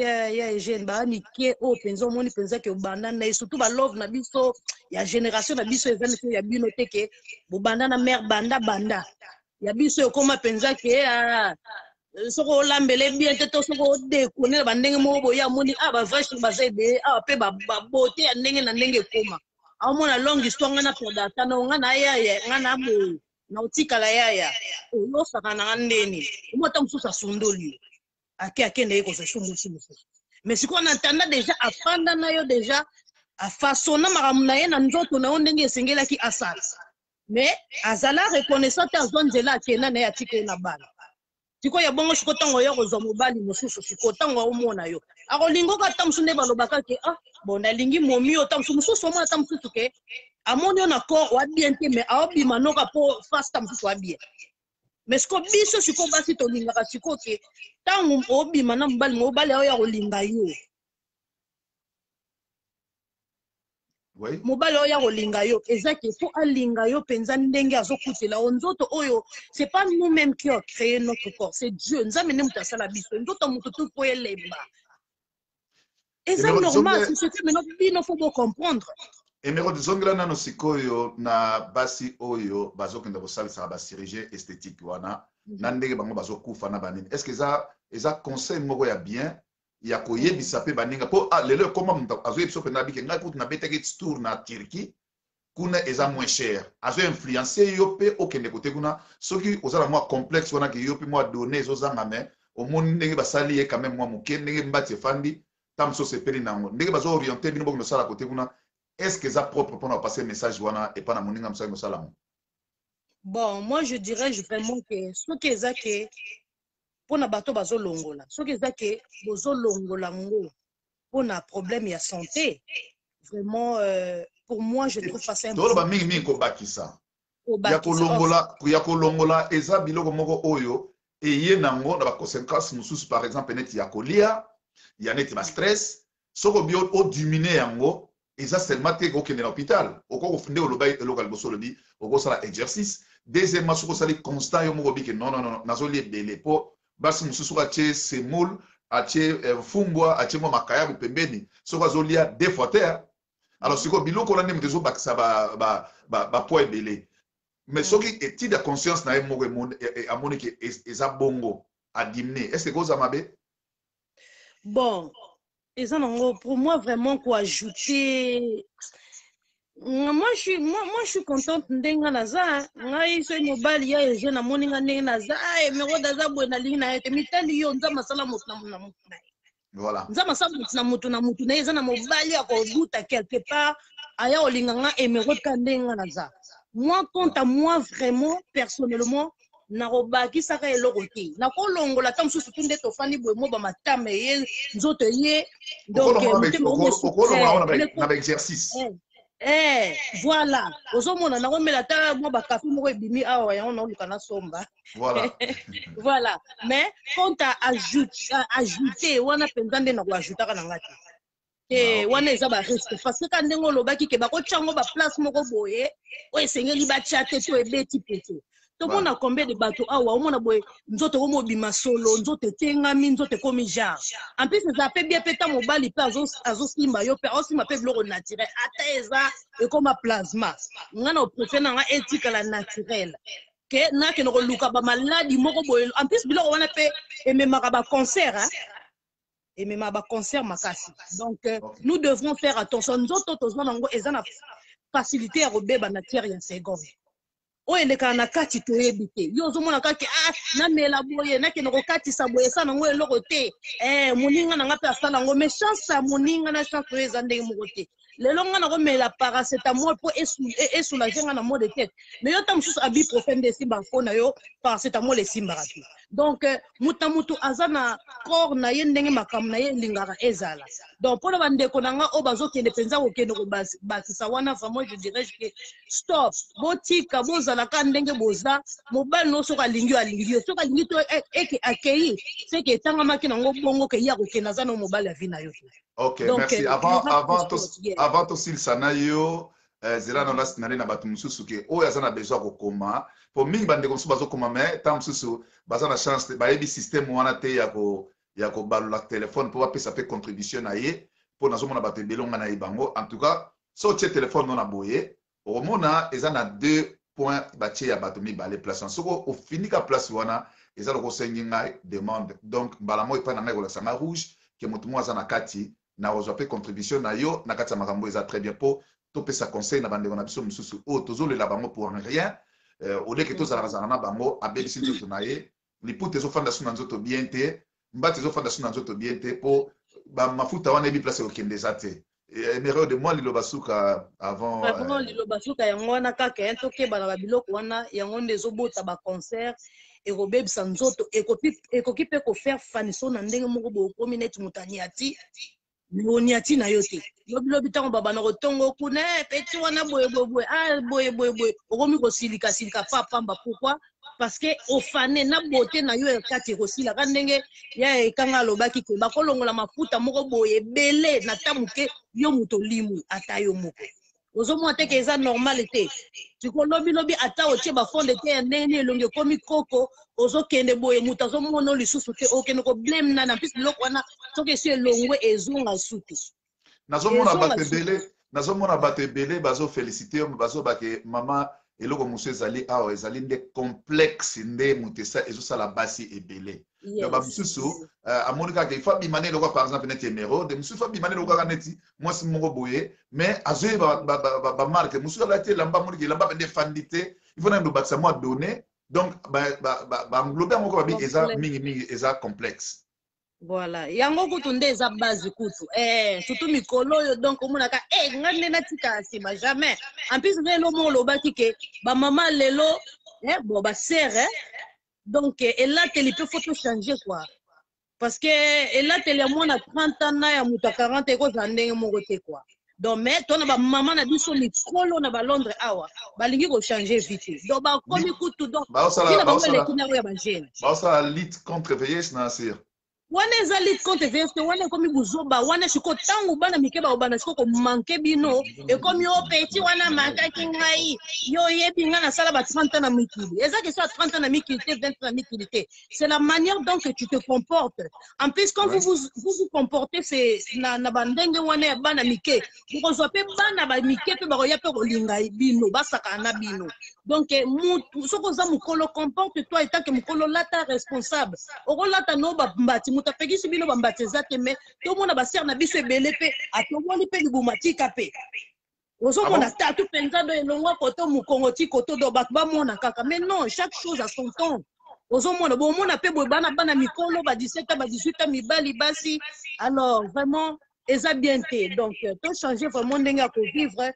ya jeune ba mike o penzo moni penza ke banda na surtout ba love na biso ya génération na biso ezali ke ya bino teke bo banda na mère banda ya biso koma penza ke soko lambele bien te to soko de konela bandenge mo bo ya moni ba vache ba zebe pe ba bote ya ndenge na ndenge koma amona long histoire ngana poda tano ngana ya ngana mo na utikala ya yo saka na ndeni umota mususa sundoli akende ko se sungu simusu mais siko na tanda déjà afanda na yo déjà afasona makamuna ye na nzoto na ndenge esengela ki asala mais azala reconnaissante azonzela akena na ya tike na bana tiko ya bongo siko tango yo kozwa mobali mosusu siko tango omona yo akolingo ka tamsu nde balobaka ke bon nalingi momi o tamsu mosusu omona tamsu ke amoni na corps wa bien te mais aobima noka po face tamsu wa bien mais siko biso siko basi tolingaka siko ke tango obima na mobali oyo ya kolinga yo mobali oyo ya kolinga yo eza ke po alinga yo penza ndenge azokutela nzoto oyo c'est pas nous-mêmes qui a créé notre corps c'est Dieu nzambe ne mutu asala biso nzoto mutu tu po elemba eza normal c'est que maintenant bino faut bien comprendre Emero zongela nano sikoyo na basi oyo bazokenda kosalisa ba chirurgie esthétique wana na ndenge bango bazokufa na banini est-ce que eza conseil moko ya bien ya koyebisa pe baninga po lelo koma mta azoyebisa pe na bike ngai kutu na beteke tour na Turquie kuna eza moins cher azo influencer yo pe okende kote kuna soki ozala mwa complexe wana ke yo pe mwa données ozanga mais au monde ndenge basali ye quand même mwa muke ndenge mbati fandi tam so sepeli nango ndenge bazo orienter bino boko sala côté kuna est-ce que ça propre pour passer message wana et pas na moninga msala sala. Bon, moi je dirais vraiment que ce qui est que pour na bato bazo longola ce qui est que bozo longola ngo pour na problème ya santé vraiment pour moi je trouve pas ça important. Ba mingi ko bakisa ya ko longola eza biloko moko oyo et ye nango na ba conséquences mususu par exemple net ya kolia ya net ba stress soko bio o diminuer yango eza seulement te ko kende na hôpital oko fondé o lobai local boso lobi oko sala exercice deuxièmement soko sali constant yo moko bike non nazoli belé po basi mususu ka che semoule ache fumbwa ache mo makaya pembeni soko azolia deux fois terre alors siko biloko la nem tezo bakisa ba poids belé mais ce qui est de conscience na moko à monique eza bongo à diminuer est-ce que goza mabe bon pour moi vraiment quoi ajouter moi je suis contente ndenga naza ngai so mobali ya je na moninga ndenga naza me roda za bwena lina ete mitali yo nza masala mutna voilà nza masala mutna mutu na eza na mobali ya ko duta quelque part aya olinganga emerode ndenga naza. Moi, quant à moi, vraiment, personnellement, narobaki saka eloko te. Na ko longola tam susu tunde to fani boy mo ba matame ye nzoto ye donc na exercice. Voilà. Ozomona na ko mela ta mo ba kafi mo ebimi awa ya on luka na somba. Voilà. Voilà. Mais quant à ajouter wana pendande na ko ajouter kana ngati. Wana eza ba risque parce que quand ndengo lobaki ke bako chango ba place moko boye o esengeli ba chate to ebeti pete to mona combien de bateaux awa o mona boye nzoto ko mobima solo nzoto tengami nzoto komi genre en plus ça peut bien peta mobali pe azo simba yo pe aussi ma pe bloko naturel ata eza e comme plasma ngana o préfère nga éthique la naturelle que na ke no luka ba maladie moko boye en plus biloko wana pe ememaka ba cancer hein et même à concert makasi. Donc nous devrons faire attention. Nous autres nango ezana facilité à rober ba matière ya seconde. O eleka na kati to ebite. Yo zo mona kaki na mela boye na ke no kati sa boye sa nango eloko te. Moninga na ngapa sala ngo mais chance moninga na chance ezande mo côté. Lelo nga na ko mela paracétamol pour soulager nga na mot de tête. Mais yo tam sous abi profende simba fona yo paracétamol simba rapide. Donc mutu azana corps na ye ndenge makam na ye lingara ezala. Donc pour le bande konanga o bazo kende penza ko kende ko bakisa wana vraiment je dirais que stop. Botika bozala ka ndenge boza mobile no soka lingi alingi soka lingi to eke akei c'est que tanga makina ngo bongo ke ya ko kenda zana mobile ya vina yo. OK, donc, merci. Avant to sil sanayo zela na last na batu mususu ke o ya zana besoin ko koma pour mingi bande ko bazo koma mais tam mususu bazana chance ba yebi système wana te ya ko balula téléphone pour pa ça fait contribution na ye pour nazo mona batu belonga na ibango en tout cas so che téléphone non na boye o mona ezana 2 points ba che ya batu mi ba les places soko au fini ka place wana ezalo ko senginga demande donc bala mo ipa na ngai ko la sanga rouge ke mutu mo azana kati na ozo pe contribution na yo na kati ya makambo eza très bien pour topé sa conseil na bande na biso mususu o tozo le la bango pour rien au lieu que tozala na bango abelisi nzoto na ye liputa ezofanda so na nzoto bien te mbati ezofanda so na nzoto bien te po ba mafuta wana ebi place okende eza te emereur de moi liloba suka avant vraiment liloba suka yango wana kaka tokeba na babiloko wana yango nde ezobota ba concert ekobebisa nzoto ekoki mpe kofaire faniso na ndenge moko bokomi neti motani ati Niati na yote. Lobi tango baba na rotongo kuna peti wana boye. Okomi ko silika pamba pourquoi? Parce que au fané na beauté na yo kati ko sila kandenge ya ekanga lobaki ke bakolongola mafuta moko boye belé na tamuke yo muto limu ata yo moko. Ozomo te ke eza normalité. Tiko lobi ata otie ba fond de terre ndenge elonge komi koko ozo kende boye mutazo mono lisusu te okende ko blame na plus biloko wana soki esi elongwe ezonga suti nazomona bato ebele bazo félicité bazo bake mama eloko mosu ezali awa ezali nde complexe nde mutesa ezosala basi ebele ba mosusu amoni kaka ifa bimane eloko par exemple neti emero de mosusu fa bimane eloko kaka neti mwasi moko boye mais azoyeba bamarke mosusu alati elamba moniki elamba nde fandi te ifo na ndo bakisa mwa donné donc englober moko babi eza mingi eza complexe Voilà. Yango kutu nde eza base kutu. Surtout mikolo yo donc omonaka ngande na tika sima jamais. En plus lelo mo lobaki ke ba maman lelo bon ba sœur donc elateli peut faut changer quoi. Parce que elateli ya mwana 30 ans na ya muta 40 ekozala ndenge moko te quoi. Donc mais tona ba maman na biso mikolo na ba Londres awa balingi ko changer vite. Donc ba komi kutu donc kina ba mole kina ya ba jeune. Ba ça lutte contre vieillesse na sir. Wana eza lutte contre veste wana ekomi buzoba wana siko tangu bana mike baobana siko komanke bino ekomi yo peti wana mankaki ngai yo yebi nga nasala ba 30 ans na mikili eza question ya 30 ans na mikili te 20 ans na mikili te c'est la manière donc que tu te comportes en plus quand vous comportez c'est na bandenge wana ya bana mike bokozwa pe bana ba mike pe bakoya pe kolinga bino basaka na bino donc mutu soko za mukolo comporte toi etant que mukolo lata responsable okolata no bambati mutu apekisi bino bambati eza te me tomona basere na biso ebele mpe atongoli mpe libumatika mpe ozomona tatu mpenza do elongwa koto mokongo ti koto do bato bamona kaka mais non chaque chose à son temps ozomona bomona mpe boye bana mikolo ba 17 ans ba 18 ans mibali basi alors vraiment eza bien te donc to changer vraiment ndenge ya kovivre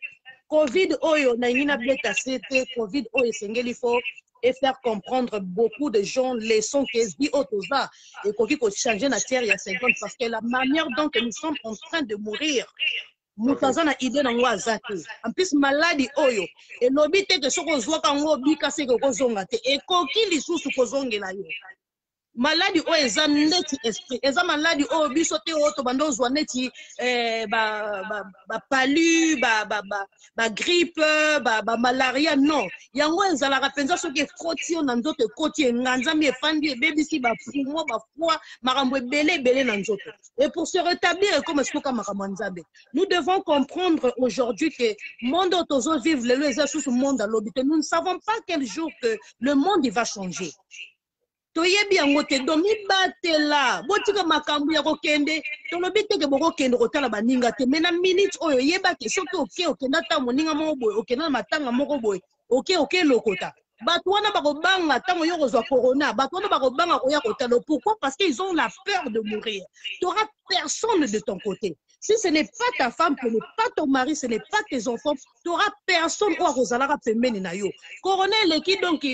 Covid oyo na ingina beta c'était Covid oyo esengeli faut et faire comprendre beaucoup de gens les sons qui se dit autoza et qu'il faut changer la terre il y a 50 parce que la manière dont nous sommes en train de mourir mutaza na idée na ngwa zate en plus maladie oyo et lobite que soko zwaka ngo bika seko kozonga te et koki lisusu kozongela yo maladie oyo eza neti esprit eza maladie oyo biso te oyo tobanda ozwa neti bapalu bagrippe bamalaria non yango ezalaka mpenza soki ekoti yo na nzoto ekoti enganzami efandi ebebisi bapumo bafroi makambo ebele na nzoto et pour se rétablir ekoma esikoka makambo ya nzambe nous devons comprendre aujourd'hui que monde oyo tozovivre lelo eza susu monde alobi te nous ne savons pas quel jour que le monde il va changer toyebi yango te do mibatela botika makambo ya kokende tolobi teke bokokende kotala baninga te me na minute oyo yebaki soki okenda ta moninga moko boye okenda na matanga moko boye oke lokota bato wana bakobanga ntango yo kozwa corona bato wana bakobanga koya kotala pourquoi parce qu'ils ont la peur de mourir tu auras personne de ton côté si ce n'est pas ta femme, ce n'est pas ton mari, ce n'est pas tes enfants, tu n'auras personne ou à Rosalara pembeni na yo. Coronel qui donc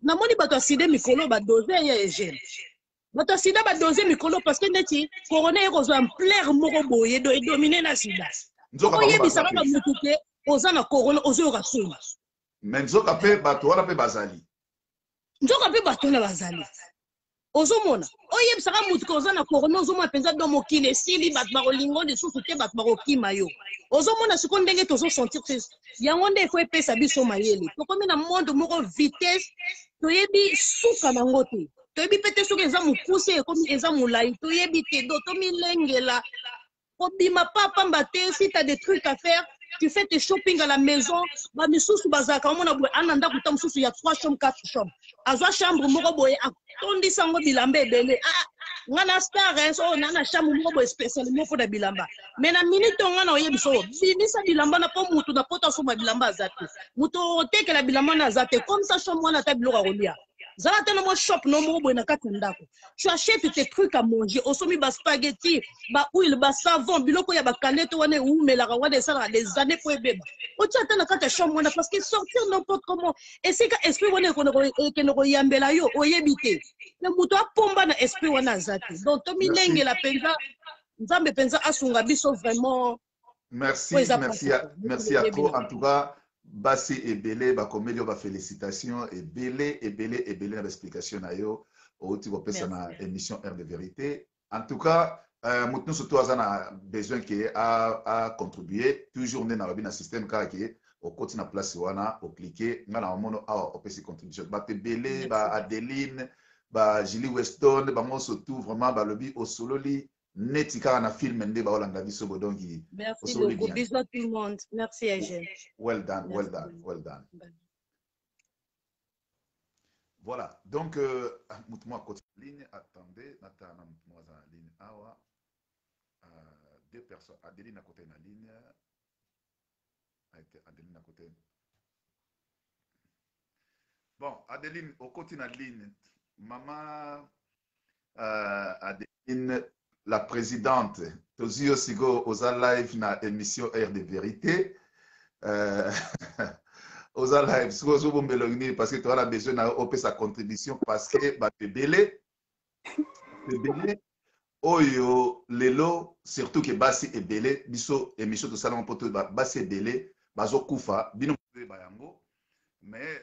na moni bato aside mikolo ba doser ya Eugène. Bato aside ba doser mikolo parce que neti coronel ko en plaire moko boye do dominer na sida. Ko yebisa ba mutuke ozana corona ozo rasuna. Mais nzoka pe bato wana pe bazali. Nzoka pe bato na bazali. Ozomona oyebisaka mutu ko ozana corona ozomona penza do mokili esili bato bakolingo lisusu te bato bakokima yo ozomona siko ndenge tozosentir yango nde efo epesa biso mayele tokomi na monde moko vitesse toyebi suka nango te toyebi pe te soki eza mokuse ekomi eza molai toyebi te do tomilengela kobima papamba te si t'as des trucs à faire tu fais tes shopping à la maison ba misusu bazaka omona boye ananda kuta mususu ya 3 chambres 4 chambres azwa chambre moko boye atondisa ngo bilamba ebele ngana star so nana chambre moko boye spécialement pour da bilamba mais na minute ngana oyebiso binisa bilamba na po mutu na pota so bilamba azate mutu otekela bilamba na azate comme ça chambre wana ta biloko rolia zala tellement mo shop no mo boye na kati ndako tu achètes tes trucs à manger osomi ba spaghetti ba huile ba savon biloko ya ba canette wana umelaka wana ça des années pour beba o tu attends na kati chambre wana parce que sortir n'importe comment et c'est que esprit wana ko yambela yo oyebite le muto apomba na esprit wana azati donc to milenge la penza nzambe penza asunga biso vraiment merci à trop en tout cas basi ebele bakomeli yo ba félicitations ebele na explication na yo oti kopesa na émission Air de vérité en tout cas mutu surtout azana besoin que a contribuer toujours na babina système kaka ke okoti na place wana okliquer ngana mono a opesi contribution ba ebele ba Adeline ba Julie Weston bango surtout vraiment ba lobi osololi neti kaka na film nde baolanda biso bo donc merci beaucoup bisous à tout le monde merci Eugène well done. Voilà donc mutumo côté ligne attendez natana mutumo za ligne awa deux personnes Adeline à côté na ligne Adeline à côté bon Adeline au côté na ligne maman Adeline la présidente tozi osigo oza live na émission Air de vérité oza live siko ozobombela nini parce que tu as la besoin na opesa contribution parce que bato ebele oyo lelo surtout ke basi ebele biso émission tosalama mpo to basi ebele bazokufa bino koyeba yango mais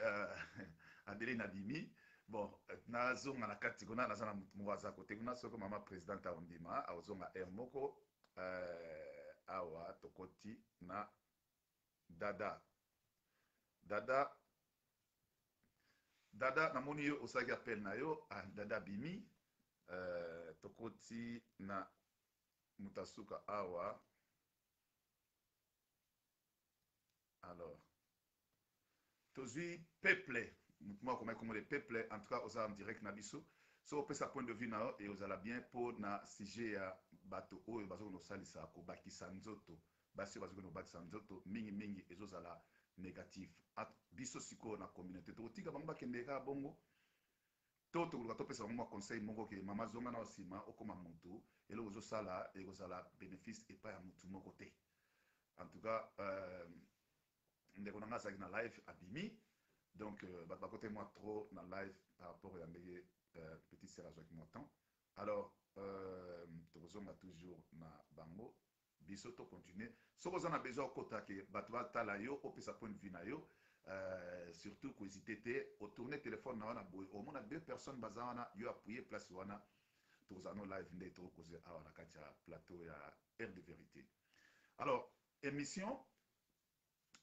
adele nabimi bon nazonga na kati kuna naza na motu moko aza kote kuna soko mama présidente aondima azonga air moko awa tokoti na dada namoni yo osalaki appel na yo dada bimi tokoti na mutasuka awa alors tozwi peuple moi comme le peuple en tout cas oza en direct na biso so opesa point de vue na yo et ozala bien po na sujet ya bato oyo bazoko nosalisa kobakisa nzoto basi bazoko nobakisa nzoto mingi ezozala négatif biso sikoyo na communauté tokotika bango bakende kaka bongo to tokoluka topesa bango conseil moko ke mama zonga na osima okoma motu eloko ozosala ekozala bénéfice epai ya motu moko te en tout cas ndeko na nga azalaki na live abimi donc bato bakote moi trop na live par rapport ya ndenge petit sœur azwaki moi temps alors tokozonga toujours na bango biso to continuer soki oza na besoin okota ke bato batala yo opesa point de vue na yo surtout kohésite te otourne téléphone na wana boye omona deux personnes baza wana yo appuye place wana tokozala no live nde tokokoze awa na kati ya plateau ya Air de vérité alors émission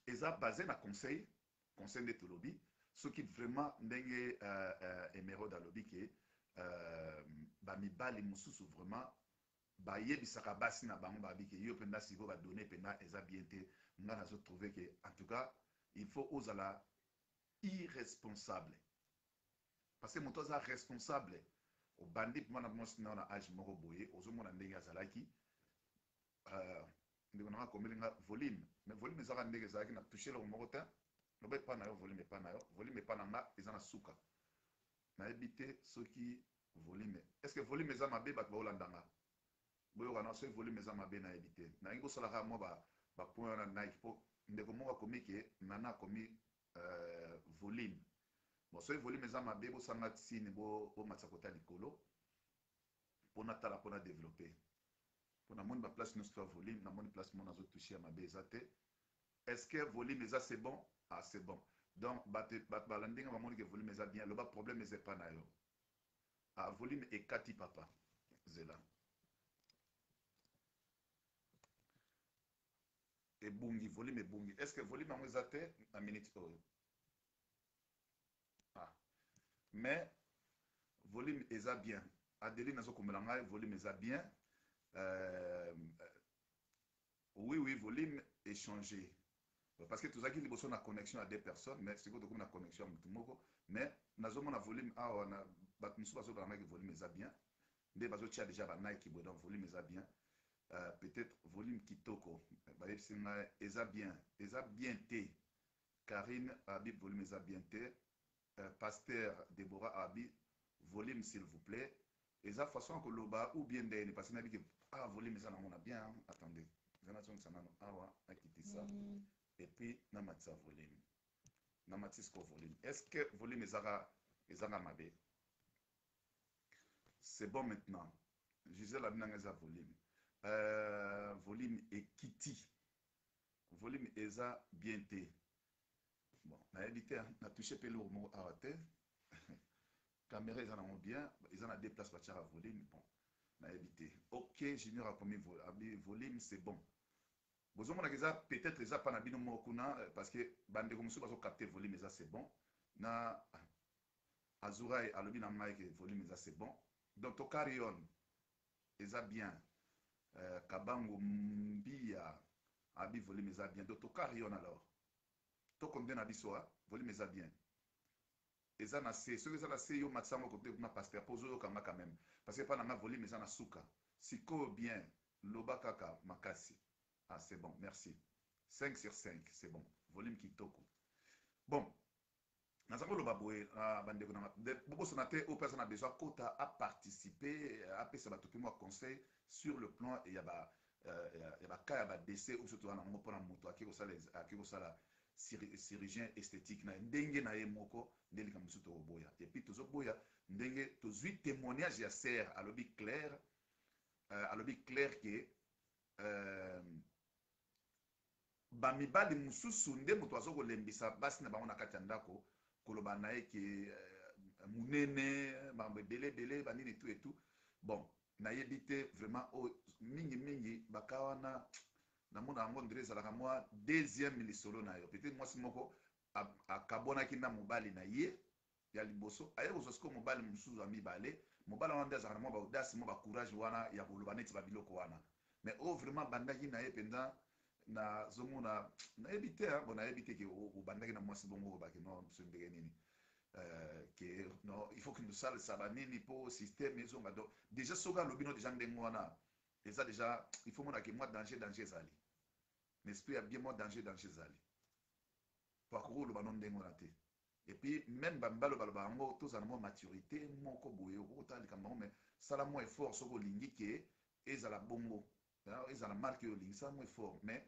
eza basé na conseil nde tolobi soki vraiment ndenge émeraude alobi ke bamibali mosusu vraiment bayebisaka basi na bango babi ke yo mpenza sikoyo badonne mpenza eza bien te nga nazotrouve ke en tout cas il faut ozala irresponsable parce que moto aza responsable obandi mwana mwasi nao na age moko boye ozomona ndenge azalaki ndeko nanga komelinga volume mais volume ezaka ndenge ezalaki na touche eloko moko te loba epa na yo volume epa na yo volume epa na nga eza na suka nayebi te soki volume est ce que volume eza mabe bato baolandanga boyoka na soki volume eza mabe nayebi te nalingi kosalaka mwa bapoint wana nike mpo ndeko moko akomi ke nana akomi volume bon soki volume eza mabe bosanga sini bomatisa kota likolo mpona tala mpona développe mpo namoni baplace nyonso to ya volume namoni place mona azotouche ya mabe eza te est ce que volume eza c'est bon ah c'est bon donc bato balandi nga bamoni ke volume eza bien loba problème eza epa na yo ah volume ekati papa zela ebungi volume ebungi est ce que volume yango eza te na minute oyo ah mais volume eza bien adeline azokomela ngai volume eza bien oui volume échangé parce que tozalaki liboso na connexion ya deux personnes mais sikoyo tokomi na connexion ya motu moko mais nazomona volume awa na bato mosusu bazolobala ngai ke volume eza bien nde bazotia déjà banike boye donc volume eza bien peut-être volume kitoko bayebisi ngai eza bien te Karine abi volume eza bien te pasteur Deborah abi volume s'il vous plaît eza façon koloba ou bien ndeni parce que nabi ke volume eza nango na bien attendez eza nazongisa nano awa nakitisa et puis namatisa volume namatisi ko volume est ce que volume ezanga mabe c'est bon maintenant Gisèle abi nanga eza volume volume ekiti volume eza bien te bon nayebi te natouche mpe eloko moko awa te caméra eza nango bien eza na deux places batiaka volume bon nayebi te ok junior akomi abi volume c'est bon bozomonaka eza peut-être eza mpa na bino moko kuna parce que bandeko mosusu bazokapte volume eza c'est bon na azurai alobi na ngai ke volume eza c'est bon donc tokarion eza bien kabango mbia abi volume eza bien donc tokarion alors tokonde na biso volume eza bien eza na se soki eza na se yo matisa moko te kuna pasteur mpo ozoyokanga quand même parce que mpa na nga volume eza na suka sikoyo bien loba kaka makasi ah c'est bon merci 5 sur 5 c'est bon volume kitoko bon Nazakolo baboye bandeko na beaucoup sonate aux personnes a besoin quota à participer à pesa batopi moi conseil sur le plan il y a ba cas ba décès ou surtout na ngo pona moto akiko sala chirurgien esthétique na ndenge na ye moko ndeli ka musuto boya et puis tozo boya ndenge tozui témoignage ya sert à lobby clair que bamibali mususu nde moto azokolembisa basi na bango na kati ya ndako koloba na ye ke munene mambo ebele banini tout et tout bon nayebi te vraiment mingi baka wana namona yango ndire ezalaka mwa deuxième lisolo na yo peut-être mwasi moko akabonaki na mobali na ye ya liboso aye kozwa siko mobali mosusu ya mibale mobali wana nde azalaka na mwa baudasi mwa bacourage wana ya koloba neti babiloko wana mais vraiment bandaki na ye mpenza nazomona nayebi te bon nayebi te ke obandaki na mwasi bongo obaki no biso ndenge nini que non il faut que nous salisa banini po système ezonga donc déjà soki alobi no déjà ndenge wana eza déjà il faut mona ke mwa danger ezali l'esprit ya bien mwa danger ezali po akoki oloba no ndenge wana te et puis même bamibali baloba yango tozala mwa maturité moko boye okokotala likambo yango mais sala mwa effort soki olingi ke ezala bongo ezala marke oyo olingi sala mwa effort mais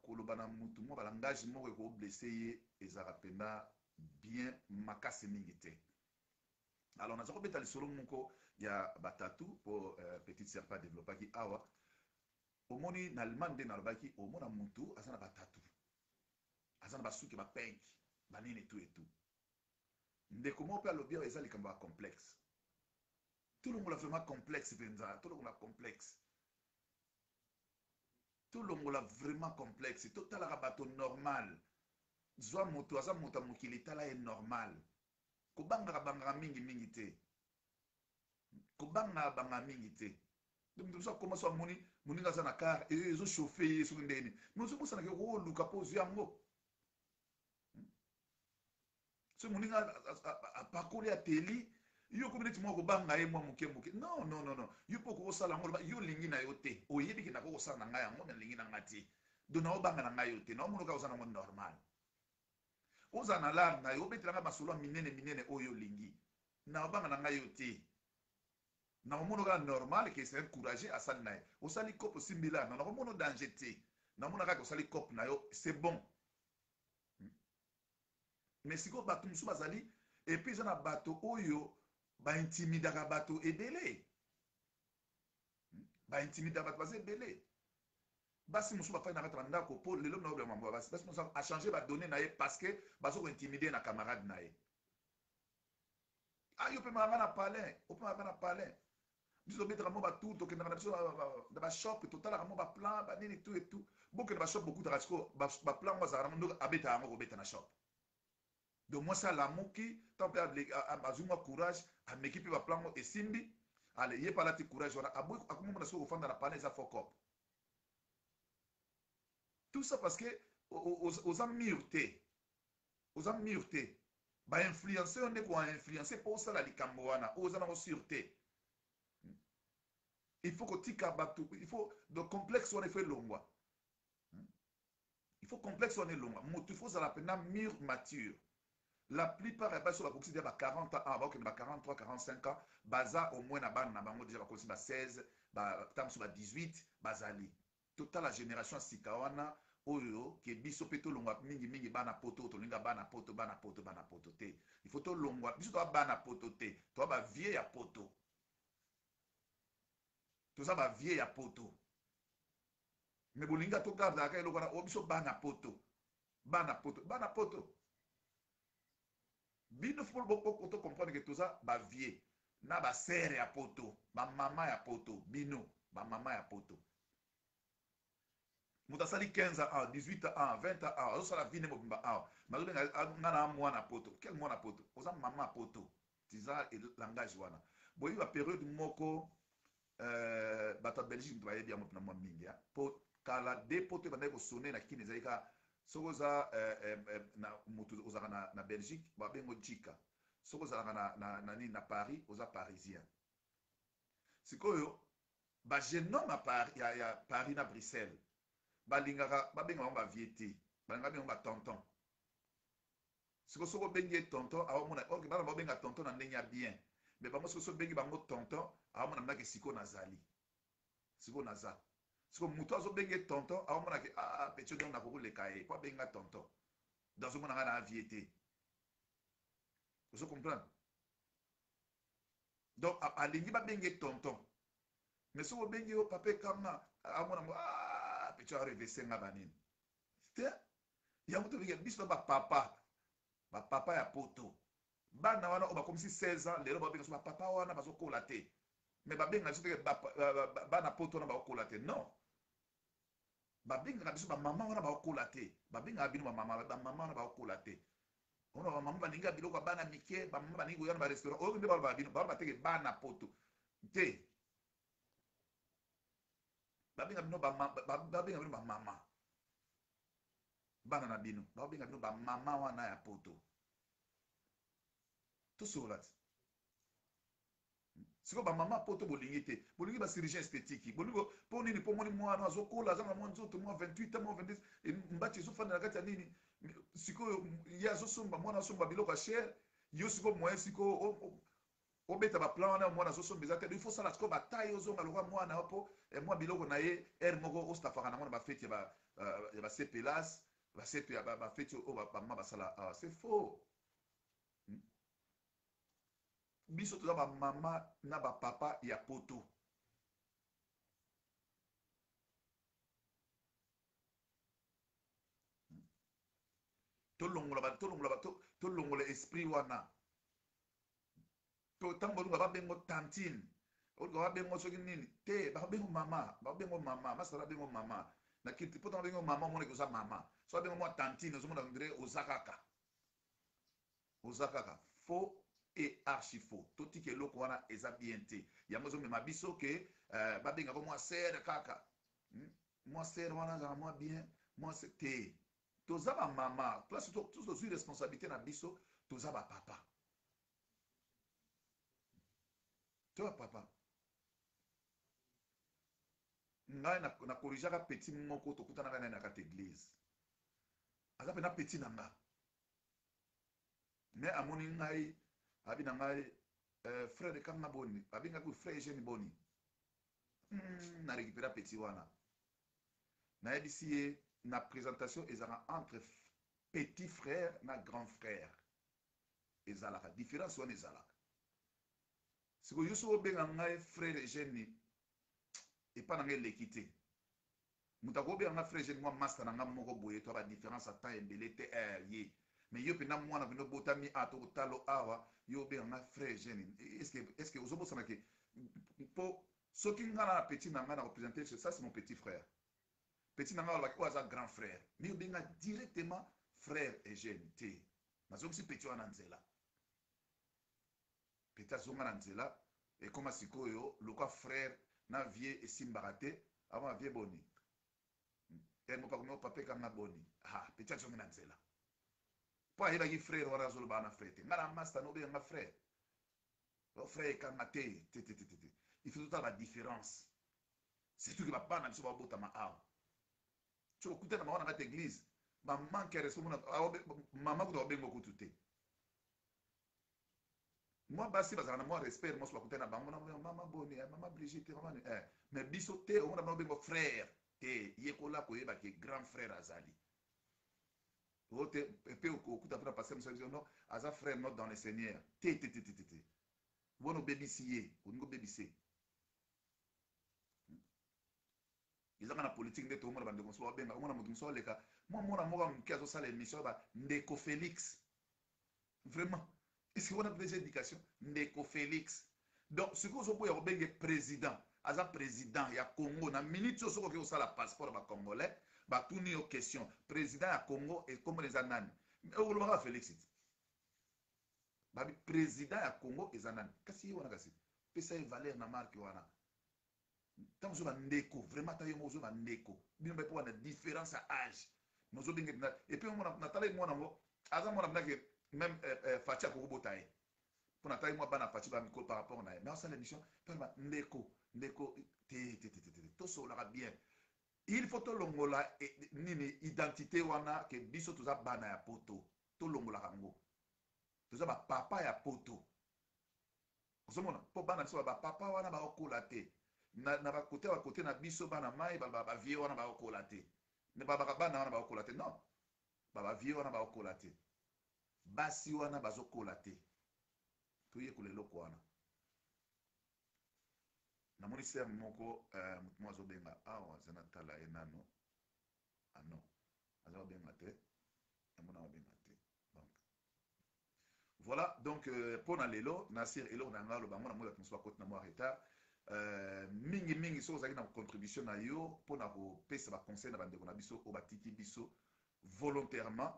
koloba na mutu mwa balangage moko ekoblesse ye ezalaka mpenza bien makasi mingi te alors naza kobeta lisolo moko ya batatu po petite sœur pas développaki awa omoni na allemand nde nalobaki omona mutu aza na batatu aza na basuki bapenki banini tout et tout ndeko moko mpe alobi awa eza likambo ya complexe tolongola vraiment complexe mpenza tolongola complexe tolongola vraiment complexe totalaka bato normal zwa moto aza moto ya mokili tala ye normal kobangaka mingi te kobangaka mingi te donc moto akoma so amoni moninga aza na kar ezochauffe ye soki ndeni mais ozobosanaka okoluka mpo ozwi yango so moninga apakoli ateli yo komi neti mwa kobanga ye mwa moke non yo mpo okokosala yango yo olingi na yo te oyebi ke nakokosala na ngai yango me olingi na ngai te don naobanga na ngai yo te naomonoka oza nango normal oza na lare na yo obetelanga masolo ya minene oyo olingi naobanga na ngai yo te naomonoka normal ke c'est encouragé asali na ye osali cope osimbi lare na nakomona danger te namona kaka osali cope na yo c'est bon mais sikoyo bato mosusu bazali epuis eza na bato oyo baintimidaka bato ebele baintimidaka bato baza ebele basi mosusu bafai na kati bandako mpo lelo na obela mambo basi mosusu achange badonné na ye parce que bazokointimide na camarade na ye yo mpe maka na palin ope maka na palin biso tobetaka mo batour tokendaka na biso na bashop totalaka mo baplan banini tout et tout bokende bashop bokutaka sikoyo baplan ngo azalaka nango abetaka yango kobeta na shop donc mwasi alamuki tant mpe azwi mwa courage ameki mpe baplan ngo esimbi ale ye mpe alati courage wana akomomona soki kofanda na palin eza fokop tout ça parce que oza mur te bainfluence oyo nde koinfluence mpo osala likambo wana oyo oza nango sur te il faut kotika bato il faut donc complexe wana il faut elongwa il faut complexe wana elongwa moto il faut ozala mpena mur mature la plupart ya basi oyo bakoki deja ba 40 ans bakokende ba 43 45 ans baza au moins na bana na bango deja bakoki ba 16 ta mosusu ba 18 bazali totala génération sika wana oyo ke biso mpe tolongwa mingi bana poto tolinga bana poto te il faut tolongwa biso toza bana poto te toza bavie ya poto me bolinga togardaka eloko wana o biso bana poto bino fo tocomprendre ke toza bavie na basere ya poto bamama ya poto bino bamama ya poto moto asali 15 ans 18 ans 20 ans azosala vine mobimba awa mazobenga nga na mwana poto quel mwana poto oza mama ya poto tiza langage wana boyebi baperiode moko bato ya belgique moto bayebi yango mpena mwa mingi po kala de poto ebandaki kosone na kini ezali ka soki oza moto ozalaka na belgique babengo jika soki ozalaka na paris oza parisien sikoyo bagenome ya paris na bruxelles balingaka babenga bango bavie te balingaka bengo batonton siko soko bengi tonton awamona ok bana babenga tonton na ndenge ya bien mais bango siko bengi bango tonton awamona mnake siko nazali siko naza siko muto azo bengi tonton awamona ke petit donc na kokoleka ye kwa benga tonton dans omona nga na aviété vous comprenez donc alingi babengi tonton mais soko bengi yo papa kama awamona ngo petit arevese nga banini te yango to bengi biso ba papa ya poto bana wana bakomisi 16 ans lelo babenga so bapapa wana bazokola te mais babenga biso teke bana poto wana bakokola te non babengaka biso bamama wana bakokola te babengaka bino bamama wana bakokola te ona bamama baninga biloko bana mike bamama baninga koyana barestaurant oyo nde baloba bino baloba teke bana poto te babenga bino bamama bana na bino babenga bino bamama wana ya poto tosola ti siko bamama poto bolingi te bolingi bachirurgien esthétique bolingi mpo nini mpo moni mwana azokola azanga mwa nzoto mwa 28 mwa 22 mbati ezofanda na kati ya nini sikoyo ye azosomba mwana azosomba biloko ya chere yo siko moyen siko obeta baplan wana mwana azosomba eza te il faut sala siko bataille ozonga lokwa mwana mpo mwa biloko na ye ere moko ostafaka nango na bafeti ya basepelas bafeti oyo bamama basala c'est faux biso toza bamama na bapapa ya poto tolongola esprit wana ntango bolinga babengo tantine olinga babengo soki nini te babengo mama masala babengo mama na kiti po ntango babengo mama omonaki oza mama so babengo mwa tantine ozomona ndire oza kaka faux et archi faux totika eloko wana eza bien te yango ezomema biso ke babengaka mwa sere kaka mwa sere wana azala mwa bien mwa te toza bamama place tozwi responsabilité na biso toza bapapa to bapapa ngai nakorrigeaka petit moko tokutanaka naye na kati église aza mpe na petit na nga me amoni ngai abi na ngai frère kanga boni abengaki frère Eugène boni na récupéra petit wana nayebisi ye na présentation ezalaka entre petit frère na grand frère ezalaka différence wana ezalaka sikoyo yo soki obenga ngai frère Eugène epa na ngai eleki te moto akobenga ngai frère Eugène mwa master na ngai moko boye to badifférence ata ebele te ye mais yo mpenza mwana vino botami tokotalo awa yo obenga ngai frère Eugène est ce que ozobosana ke mpo soki ngai na petit na ngai na représente ça c'est mon petit frère petit na ngai alobaki oyo aza grand frère mais obenga directement frère Eugène te nazongisi petit wana nzela petit azonga na nzela ekoma sikoyo lokwa frère na vie esimbaka te avant vie boni mopakomi papa ekanga boni petit azongi na nzela mpo ayebaki frère wana azoloba na frère te ngai na master nobenga nga frère frère ekanga te il faut totala badifférence surtout ke bapana biso babotama awa so okutana bango na kati église bamanke ya respect mama kuta babengo kutu te mwa basi bazala na mwa respect moso bakutana bango na mama boni mama Brigitte mama mais biso te omona bango bengo frère te yekola koyeba ke grand frère azali ote pe okuta mpona pasteur mosusu non aza frère not dans le Seigneur te bona obebisi ye olingi obebise ezanga na politique nde toomona bandeko mosusu babenga omona moto mosusu aleka mwana moko moke azosala émission ba ndeko Félix vraiment est-ce que wana déjà éducation ndeko Félix donc sikoyo ozoboya kobenge président aza président ya Congo na minute oyo soki okoki kosala passeport ya bacongolais batuni yo question président ya Congo ekombona eza nani olobaka Félix ti babi président ya Congo eza nani kasi ye wana kasi pesa ye valeur na marque wana ntango ozoba ndeko vraiment ta yo moko ozoba ndeko bino mpe wana différence ya âge nozobenge et puis natala ye mwana ngo aza mwana mnake même Fachi akokobota ye mpo natali mwa bana Fachi bamikolo par rapport na ye mais osala émission mpe ndeko te tosolaka bien il faut tolongola nini identité wana ke biso toza bana ya poto to longola kango toza ba papa ya poto ozomona po bana biso ba papa wana ba okola te na ba côté na biso bana mai ba vie wana ba okola te ne ba bana wana ba okola te non ba vie wana ba okola te basi wana bazokola te toye koleloko wana namoni ser moko mutu mo azobenga awa aza na tala ye nano non aza kobenga te yamona kobenga te donc voilà donc mpona lelo nasir eloko na ngai aloba ngo na moi bato mosusu bakoti na moi retard mingi soki ozalaki na contribution na yo mpona kopesa baconseil na bandeko na biso oyo batiki biso volontairement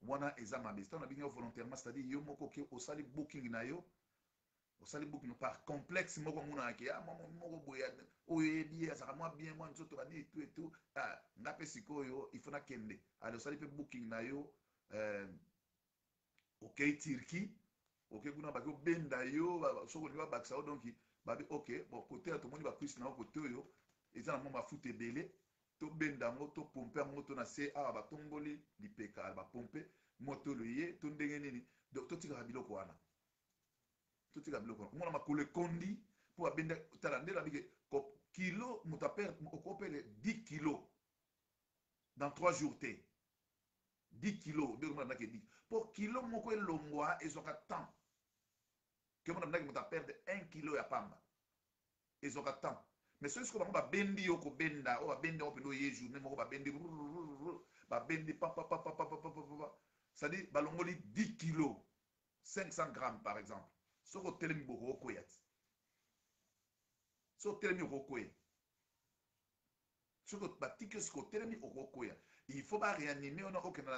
wana eza mabe ntango na bingi volontairement c'est-à-dire yo moko oke osali booking na yo osali booking par complexe moko omonanaki moko boye oyo eyebi azalaka mwa bien mwa nzoto bani etu etu nga mpe sikoyo ifo nakende ale osali mpe booking na yo okei Turquie okei kuna baki obenda yo soki olingi babakisa yo donc babi ok bon kote ya tomoni bakriste na yo kote oyo eza na mwa mafuta ebele tobenda yango topompe yango to na se awa batomboli lipeka bapompe motolo ye to ndenge nini donc totikaka biloko wana totika biloko wana omona makolo ekondi mpo babenda tala nde nabike kilo moto okopele 10 kilos dans 3 jours te 10 kilos nde omona ndaki 10 mpo kilo moko elongwa ezwaka temps ke mona ndaki moto aperde 1 kilo ya pamba ezwaka temps mais soki bango babendi yo kobenda oyo babendi yango mpena oye journée moko babendi papapapapapapapa c'est-à-dire balongoli 10 kilos 500 grammes par exemple soki otelemi boko okoya ti soki otelemi okokoya soki batiki soki otelemi okokoya il faut baréanimer ona okende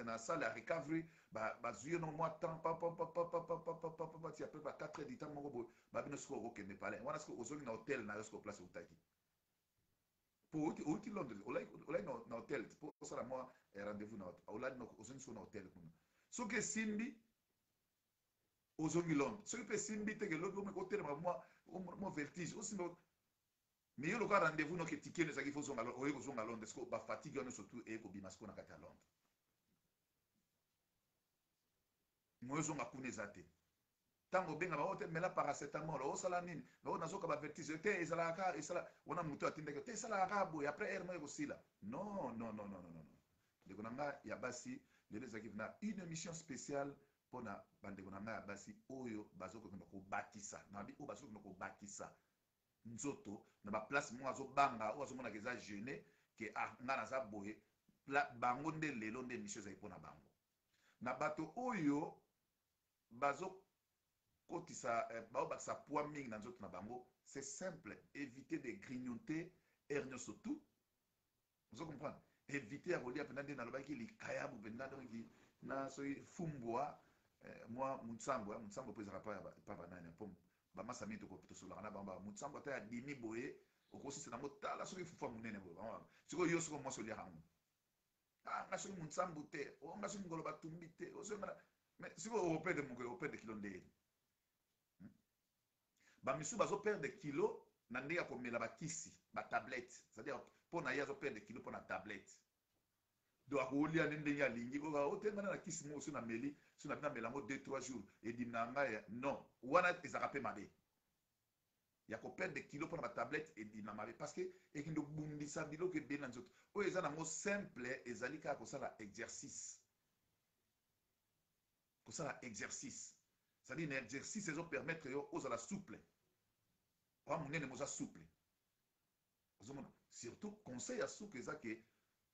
na salle ya recovery bazwi yo no mwa temps ti apres ba 4 heures du temps moko boye babino soki okokende pale wana soki ozongi na hotel na yo soki place otaki po outi londres olai na hotel po osala mwa rendez-vous na olai ozongi soki na hotel kuna soki esimbi ozongi londres soki mpe esimbi teke lobi omeka otelema mwa vertige osimbi mais yo lokola rendez-vous noke tikeno ezalaki fo oye kozonga londres siko bafatigue wana surtout eye kobima siko na kati ya londres moyo ozonga kuna eza te ntango obenga bango te mela paracetamol osala nini bango nazoka bavertige te ezalaka esala wana moto atindaki te esalaka kaka boye après aire moko ekosila non ndeko na ngai ya basi lelo ezalaki na une émission spéciale mpona bandeko na ngai ya basi oyo bazokokenda kobakisa nabi oyo bazokokenda kobakisa nzoto na baplace moko azobanga oyo azomonaka eza gene ke ngai naza boye bango nde lelo nde émission ezali mpona bango na bato oyo bazokotisa baobakisa poids mingi na nzoto na bango c'est simple éviter de grignoter air nyonso tout ozo comprendre éviter ya kolia mpena nde nalobaki likayabu mpena donki na soki fumbwa mwa mutsambo mpo ezalaka pa banani mpo bamasa mingi tosolaka na bango mutsambo ata ya dimi boye okosisa nango tala soki fufa monene boye sikoyo yo soko mwasi oliaka yango nga soki mutsambo te nga soki ngolo batumbi te mais sikoyo operde moko operde kilo ndeni bamisu bazoperde kilo na ndenge ya komela bakisi batablette c'est-à-dire mpo na ye azoperde kilo mpo na tablette donc akolia nde ndenge alingi otengana na kisi moko so na meli so na bina mela yango 2-3 jours edimi na ngai non wana ezalaka mpe mabe ya koperde kilo mpona batablette edimi na mabe parce que ekende obundisa biloko ebele na nzoto oyo eza nango simple ezali kaka kosala exercice c'est-à-dire na exercice ezopermettre yo ozala souple oya monene moza souple ozomona surtout conseil ya souple eza ke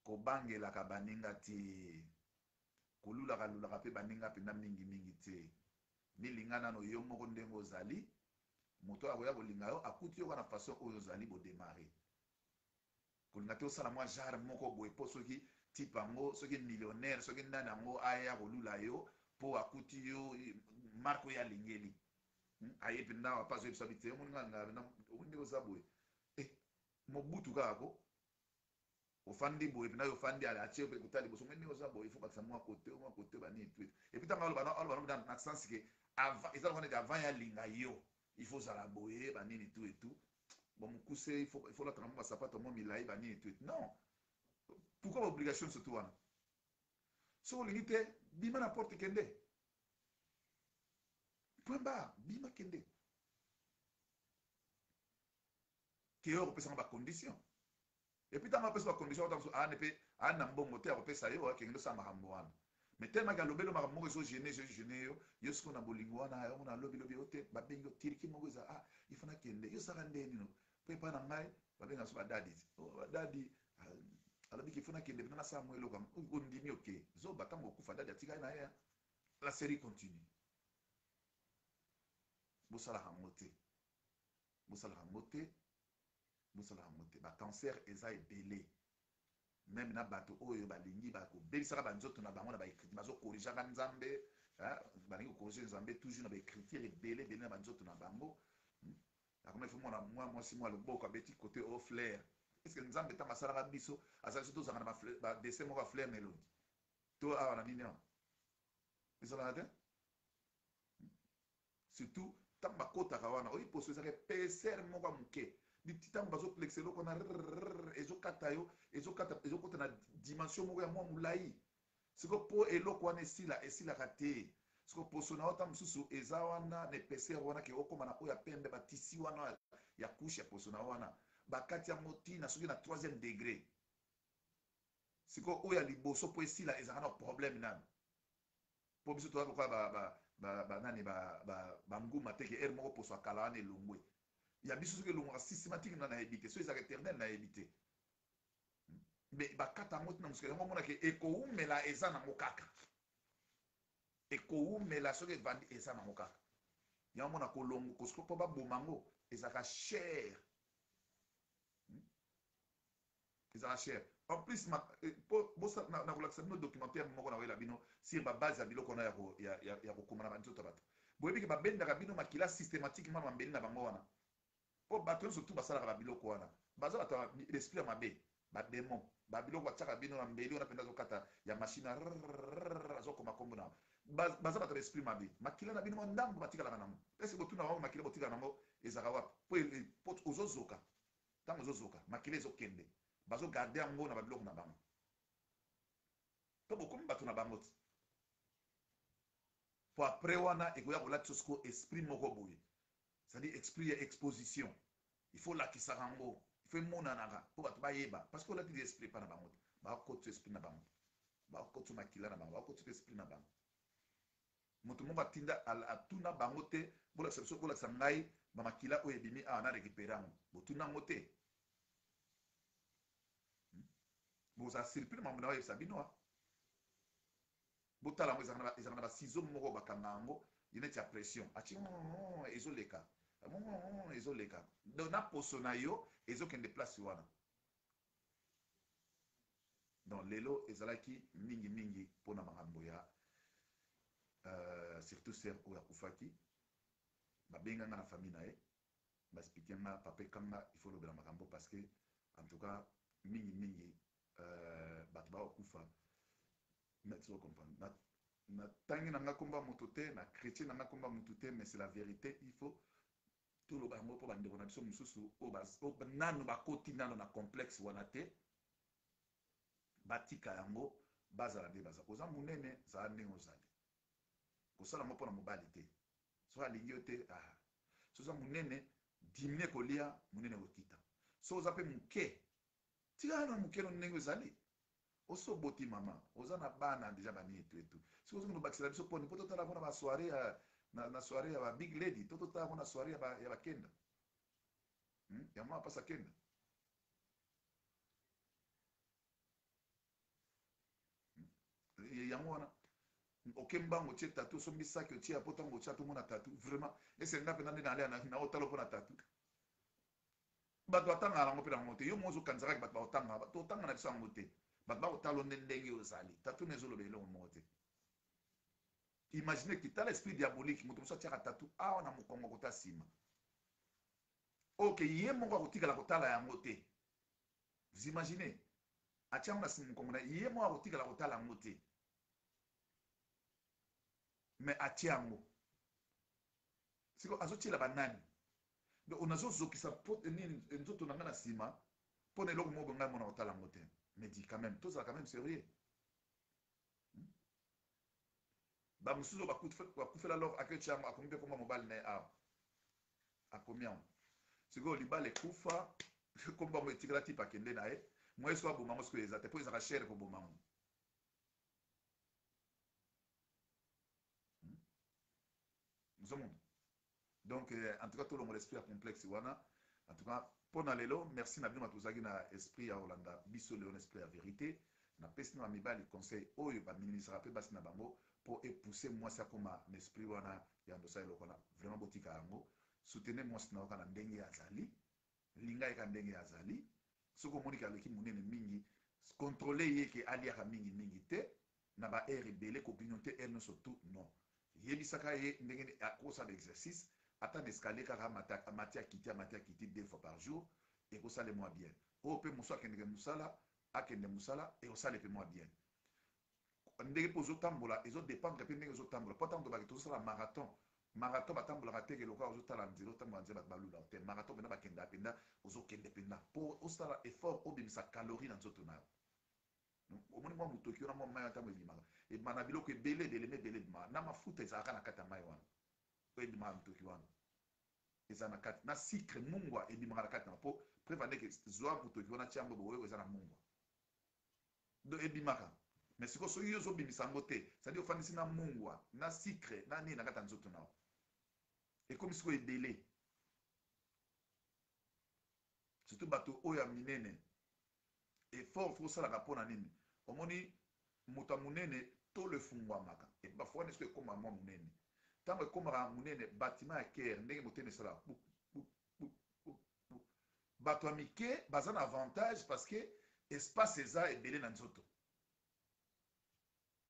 kobangelaka baninga te kolulaka mpe baninga mpena mingi te nilinga nano yo moko ndenge ozali moto akoya kolinga yo akuti yo wana façon oyo ozali bodemare kolinga te osala mwa genre moko boye mpo soki tipe yango soki millionnaire soki ndani yango aya kolula yo mpo akuti yo marke oyo alingeli aye mpena apazo yebisa bite omoni oza boye mobutu kakako ofandi boye mpena yo ofandi atie mpe kuta liboso omoni oza boye ifo bakisa mwa kote banini twetu epui ntango aloba na sens ke eza lokwa neti avant ya linga yo ifo ozala boye banini tu etu bon mokuse ifo latanga mo basapato mo milai banini tu etu non pourquoi baobligation surtout wana soki olingi te bima na porte kende point barre bima kende ke yo kopesa ba condition et puis tanga pesa ba condition tant a ne pe a na mbongo te a kopesa yo ke ndo sa makambo wana mais tellement que lobelo makambo ko so gêner yo sko na bolingo wana yo na lobi ote ba bengo tiriki moko za ah ifana kende yo saka ndeni no pe pa na ngai ba benga so ba dadi oh dadi alobi ki ifana kende na sa mwelo kam ko ndimi okay zo batango kufa dadi atika na ya la série continue bosala hamote ba cancer eza ebele même na bato oyo balingi bakobebisaka banzoto na bango na baécriture bazokorrigeaka nzambe balingi kokorrige nzambe toujours na baécriture ebele na banzoto na bango akoma ifo mwana mwasi mwa loboko abeti côté au flair est ce que nzambe ntango asalaka biso azali so tozanga na badessin moko ya flair na elongi to awa na nini awa ezalaka te surtout ntango bakotaka wana oyi poso ezaka épaisseur moko ya moke ntango bazoplexe eloko na ezokata yo ezokota na dimension moko ya mwa molai siko mpo eloko wana esilaka te siko poso na yo ntango mosusu eza wana na épaisseur wana ke okóma na oyo ya pembe batisi wana ya couche ya poso na wana bakati yango ntina soki na 3e degré siko oyo ya liboso mpo esila ezalaka na problème nano mpo biso toza lokola banani banguma te ke ere moko poso akala wana elongwe ya biso soki elongwaka systématique na nayebi te so ezalaka éternel nayebi te me bakata yango ntina mosuku yango omonake ekowumela eza nango kaka ekowumela soki evandi eza nango kaka yango mona kolongo kosiko mpo baboma yango ezalaka cher ezalaka cher en plus nakolakisa bino documentaire moko nakoyela bino sur babase ya biloko wana ya kokoma na banzoto ya bato boyebi ke babendaka bino makila systématiquement na bambeli na bango wana mpo bato nyonso tu basalaka babiloko wana baza bato l'esprit ya mabe bademon babiloko batiaka bino na mbeli wana mpenza azokata ya machine azokoma kombo na baza bato l'esprit mabe makila na bino ndambo batikalaka nango ese botuna bango makila botikala nango ezalaka wapi po ozozoka ntango ozozoka makila ezokende bazogarde yango na babiloko na bango mpo bokomi bato na bango ti po apres wana ekoya kolatisa siko esprit moko boye c'est-à-dire esprit ya exposition il faut lakisaka yango il faut emonanaka mpo bato bayeba parce que olati esprit epa na bango te bakotisa esprit na bango bakotisa makila na bango bakotisa esprit na bango moto moko atinda atuna bango te bolakisa biso bolakisa ngai bamakila oyo ebimi awa na récupéré yango botuna yango te bozala surpris mambo na oyo yebisa bino botala yango ezalaka na basizo moko bakanga yango ye neti ya pression atie ezoleka ezoleka donc na poso na yo ezokende place wana donc lelo ezalaki mingi mpona makambo ya surtout ser oyo akufaki babenganga na famille na ye baexplike nga papa ekanga il faut lobela makambo parce que en tout cas mingi bato bakokufa neti ocomprendre na tangi na nga komba moto te na chrétien na nga komba moto te mais c'est la vérité il faut toloba yango mpo bandeko na biso mosusu oyo nano bakoti nano na complexe wana te batika yango bazala nde baza koza monene zala ndenge ozali kosala yango mpona mobali te soki alingi yo te so oza monene diminue kolia monene kokita so oza mpe moke tika na mokelo ndenge ezali osoboti mama oza na bana deja bani etu soki ozongi nobakisela biso poni mpo totala mpona basoire na soirée ya ba big lady to totala mpona soirée ya bakenda ya mwa apasa kenda yango wana oke mbango otie tatu osombi saki otie ya po ntango otia tomona tatu vraiment ese nga mpenza nde nalia na otala mpona tatu bato batangaka yango mpe nango te yo mo ozokanisakaki bato baotanga totanga na biso yango te bato bakotala nde ndenge ozali tatu na ezoloba eloko moko te imagine ki tala esprit diabolique moto mosu atiaka tatu awa na mokongo kota nsima oke ye moko akotikala kotala yango te vous imaginez atiango na nsima mokongo na ye moko akotikala kotala yango te mais atia yango siko azotiela banani donc nazozokisa nzoto na nga na nsima mpona eloko moko ngai mona kotala yango te mais di quand même tozala quand même sérieux ba musuzo bakufela love akechi yango akomi mpe komba mobali na ye awa akomi yango sikoyo libala ekufa komba mo etikala tipe akende na ye moi so aboma ngo sikoyo eza te mpo ezaka chere koboma ngo ozomona donc en tout cas tolongo l'esprit ya complexe wana en tout cas mpona lelo merci na bino bato tozalaki na esprit ya kolanda biso lelo na esprit ya vérité napesi na bamibali conseil oyo baminimisaka mpe basi na bango mpo epousse mwasi akoma na esprit wana ya ndosa eloko wana vraiment botika yango soutenir mwasi na yoka na ndenge azali linga ye ka ndenge azali soki omoniki aleki monene mingi contrôle ye ke aliaka mingi te na baere ebele kopinion te ere nyonso tout non yebisaka ye ndenge akosala exercice ata na escalier kaka mati akiti 2 fois par jour ekosala mwa bien oyo mpe mosu akendeke mosala akende mosala ekosala mpe mwa bien ndenge mpe ozotambola ezodépendre mpe ndenge ozotambola mpo ntango tobaki tozosala marathon batambolaka teke lokola ozotala nzela otambola nzela bato balula te marathon mpena bakendaka mpenza ozokende mpenza mpo osala effort obimisa calorie na nzoto na yo omoni mwa motoki wana mwa mai ntango ebimaka ebima na biloko ebele ebimaka na mafuta ezalaka na kati ya mai wana oyo ebimaka motoki wana eza na kati na sucre mungwa ebimaka na kati na mpo prévandeke zwa motoki wana tia yango boye eza na mungwa do ebimaka mais sikoyo soki ozobimisa yango te cestadire ofandisi na mungwa na sucre na nini na kati ya nzoto na yo ekomi sikoyo ebele surtout bato oyo ya minene effort fo osalaka mpo na nini omoni moto ya monene tolo efungwamaka bafuwa nesko ekóma mwa monene ntango ekómaka monene batima ya kere ndenge motene esalaka bato ya mike baza na avantage parce que espace eza ebele na nzoto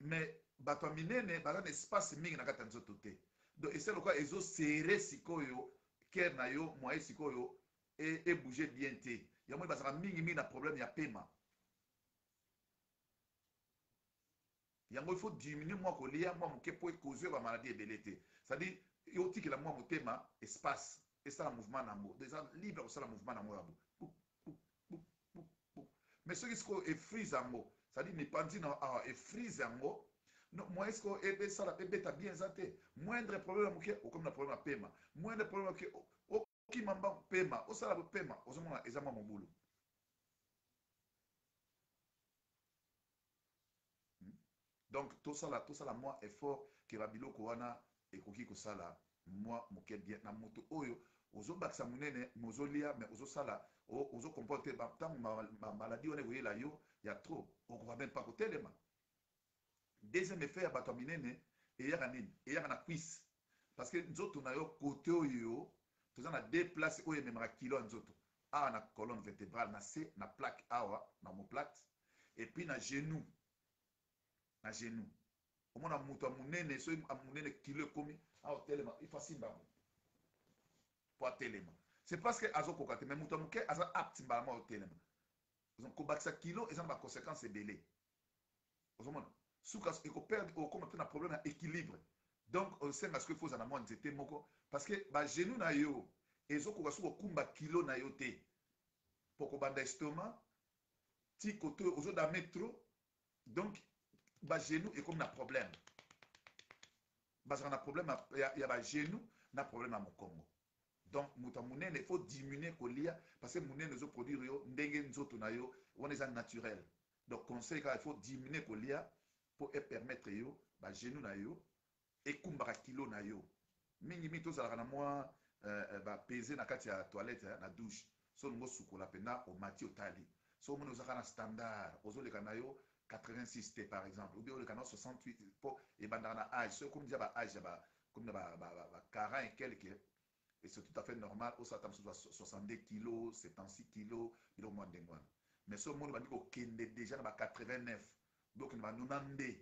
mais bato ya minene baza na espace mingi na kati ya nzoto te donc ese lokola ezosere sikoyo kere na yo moye sikoyo ebouge bien te yango bazaka mingi na problème ya pema yango il faut diminuer mwa kolia mwa moke mpo ekozwe bamaladi ebele te c'est-à-dire otikela mwa motema espace esala mouvement nango eza libre kosala mouvement nango yabo mais soki sikoyo efrise yango c'est-à-dire mipanzi na awa efrise yango moye sikoyo ebeta bien eza te moindre problème ya moke okomi na problème ya pema moindre problème ya moke okima mba pema osala pema ozomona eza mwa mobulu donc tosala mwa effort ke babiloko wana ekoki kosala mwa moke bien na moto oyo ozobakisa monene mais ozolia mais ozosala ozokomporte ntango maladi wana ekoyela yo ya trop okoka meme mpa kotelema deuxième effet ya bato ya minene eyaka nini eyaka na cuisse parce que nzoto na yo kote oyo toza na 2 place oyo ememaka kilo ya nzoto awa na colonne vertébrale na se na plaque awa na omoplate et puis na genou omona moto ya monene soki monene kilo ekomi awa otelema ifasimbango mpo atelema c'est parce que azokoka te mais moto ya moke aza apte mbala mwa otelema kobakisa kilo eza na baconséquence ebele ozomona suka ekoperdre okoma mpe na problème ya équilibre donc osenga soki efoza na mwa nzete moko parce que bagenu na yo ezokoka soki okumba kilo na yo te mpo kobanda estomac ti kote ozodame trop donc bagenu ekomi na problème bazala na problème ya bagenu na problème ya mokongo donc moto ya monene il faut diminuer kolia parce que monene ezoproduire yo ndenge nzoto na yo wana eza naturel donc conseil kaka il faut diminuer kolia mpo epermettre yo bagenu na yo ekumbaka kilo na yo mingi tozalaka na mwa bapese na kati ya toilette na douche so olingo osukola mpena omati otali so omoni ozaka na standard ozoleka na yo 86 te par exemple ou bien oleka na 68 mpo ebandaka na age so ekomi dia baage comme na ba 40 et quelque et c'est tout à fait normal osala ta mosusu 62 kilo 76 kilo biloko mwa ndenge wana mais so omoni bandi kokende déjà na ba 89 bokende ba 92